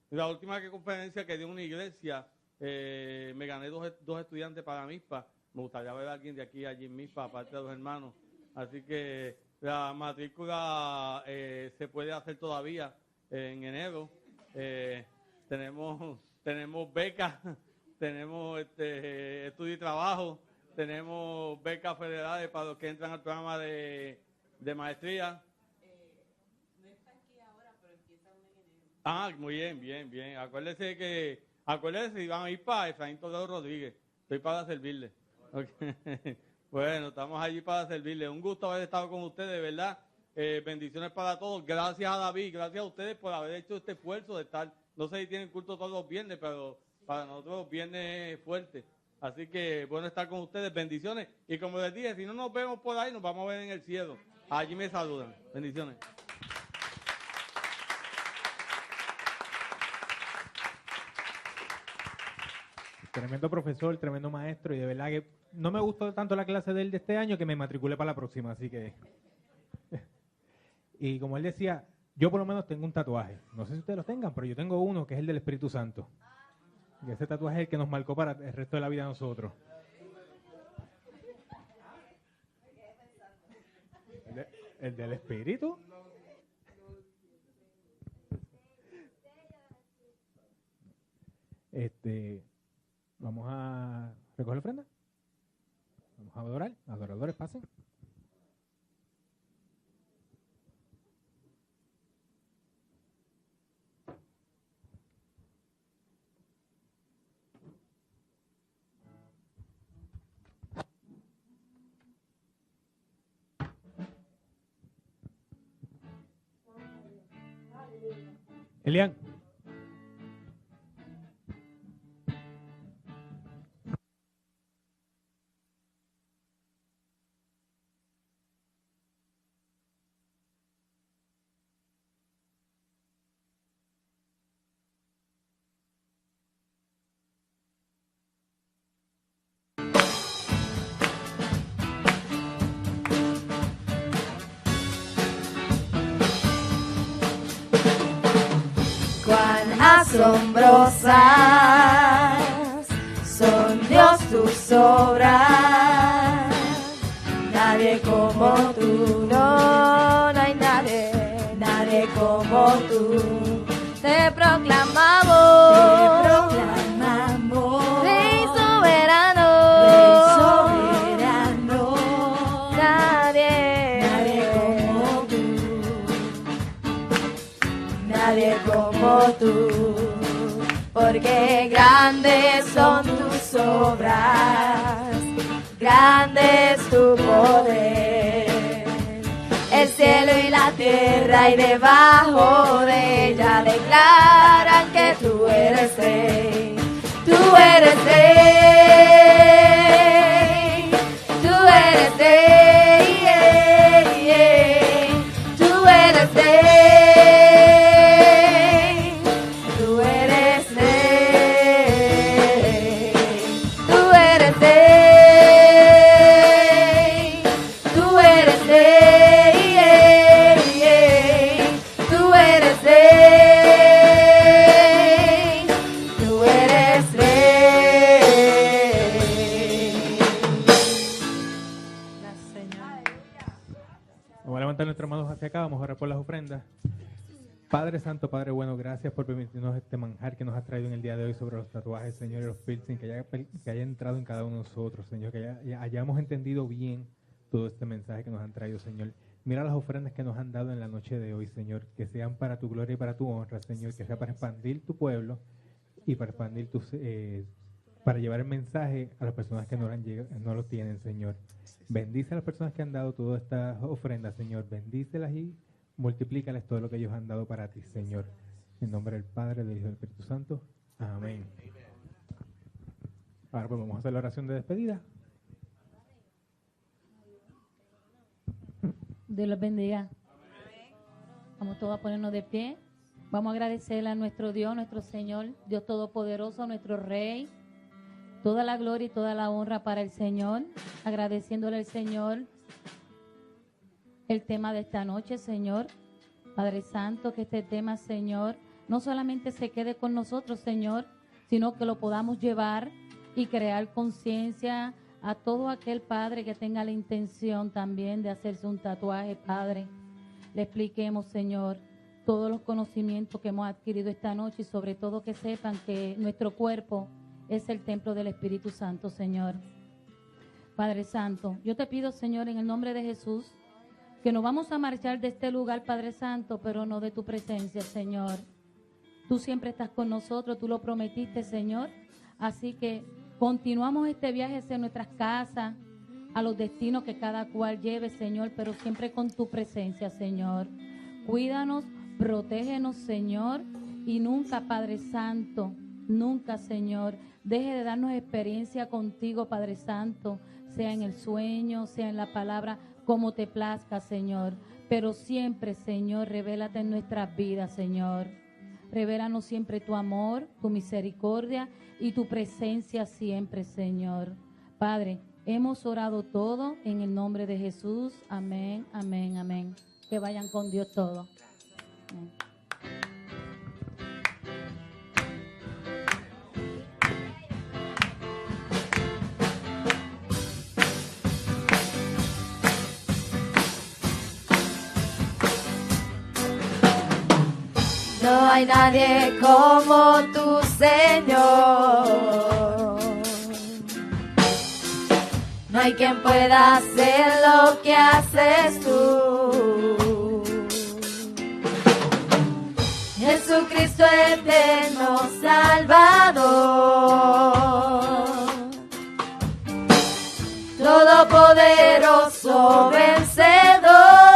la última conferencia que dio una iglesia, me gané dos estudiantes para Mispa. Me gustaría ver a alguien de aquí allí en Mispa, aparte de los hermanos. Así que la matrícula se puede hacer todavía en enero. Tenemos becas, tenemos estudio y trabajo, tenemos becas federales para los que entran al programa de maestría. No está aquí ahora, pero empieza en enero. Ah, muy bien, bien, bien. Acuérdese, si van a ir para Efraín Toledo Rodríguez, estoy para servirle. Okay. Bueno, estamos allí para servirle. Un gusto haber estado con ustedes, ¿verdad? Bendiciones para todos. Gracias a David, gracias a ustedes por haber hecho este esfuerzo de estar. No sé si tienen culto todos los viernes, pero para nosotros los viernes es fuerte. Así que bueno estar con ustedes. Bendiciones. Y como les dije, si no nos vemos por ahí, nos vamos a ver en el cielo. Allí me saludan. Bendiciones. Tremendo profesor, tremendo maestro, y de verdad que no me gustó tanto la clase de él de este año que me matriculé para la próxima, así que... Y como él decía, Yo por lo menos tengo un tatuaje. No sé si ustedes lo tengan, pero yo tengo uno que es el del Espíritu Santo. Y ese tatuaje es el que nos marcó para el resto de la vida a nosotros. ¿El del Espíritu? Vamos a recoger la ofrenda. Vamos a adorar. Adoradores, pasen. Elian. Cuán asombrosas son, Dios, tus obras. Nadie como tú, no hay nadie como tú. Te proclamamos, Rey soberano, nadie como tú, porque grandes son tus obras, grande es tu poder. El cielo y la tierra y debajo de ella declaran que tú eres rey, tú eres rey, tú eres rey, tú eres rey. Nuestras manos hacia acá, vamos a orar por las ofrendas. Padre Santo, Padre bueno, gracias por permitirnos este manjar que nos has traído en el día de hoy sobre los tatuajes, Señor, y los piercing, que haya entrado en cada uno de nosotros, Señor, que hayamos entendido bien todo este mensaje que nos han traído, Señor. Mira las ofrendas que nos han dado en la noche de hoy, Señor, que sean para tu gloria y para tu honra, Señor, que sea para expandir tu pueblo y para expandir para llevar el mensaje a las personas que no lo tienen, Señor. Bendice a las personas que han dado todas estas ofrendas, Señor. Bendícelas y multiplícales todo lo que ellos han dado para ti, Señor. En nombre del Padre, del Hijo y del Espíritu Santo. Amén. Ahora pues vamos a hacer la oración de despedida. Dios los bendiga. Vamos todos a ponernos de pie. Vamos a agradecerle a nuestro Dios, nuestro Señor, Dios Todopoderoso, nuestro Rey. Toda la gloria y toda la honra para el Señor, agradeciéndole al Señor el tema de esta noche, Señor. Padre Santo, que este tema, Señor, no solamente se quede con nosotros, Señor, sino que lo podamos llevar y crear conciencia a todo aquel Padre que tenga la intención también de hacerse un tatuaje, Padre. Le expliquemos, Señor, todos los conocimientos que hemos adquirido esta noche y sobre todo que sepan que nuestro cuerpo es el templo del Espíritu Santo, Señor. Padre Santo, yo te pido, Señor, en el nombre de Jesús, que nos vamos a marchar de este lugar, Padre Santo, pero no de tu presencia, Señor. Tú siempre estás con nosotros, tú lo prometiste, Señor. Así que continuamos este viaje hacia nuestras casas, a los destinos que cada cual lleve, Señor, pero siempre con tu presencia, Señor. Cuídanos, protégenos, Señor, y nunca, Padre Santo, nunca, Señor, deje de darnos experiencia contigo, Padre Santo, sea en el sueño, sea en la palabra, como te plazca, Señor. Pero siempre, Señor, revélate en nuestras vidas, Señor. Revélanos siempre tu amor, tu misericordia y tu presencia siempre, Señor. Padre, hemos orado todo en el nombre de Jesús. Amén, amén, amén. Que vayan con Dios todos. No hay nadie como tu Señor. No hay quien pueda hacer lo que haces tú. Jesucristo eterno Salvador, todopoderoso vencedor.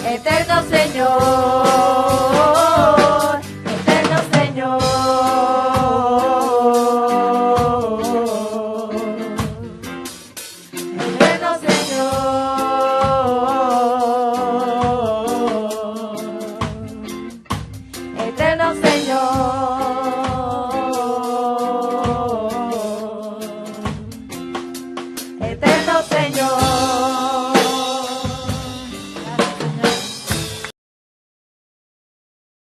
Eterno Señor.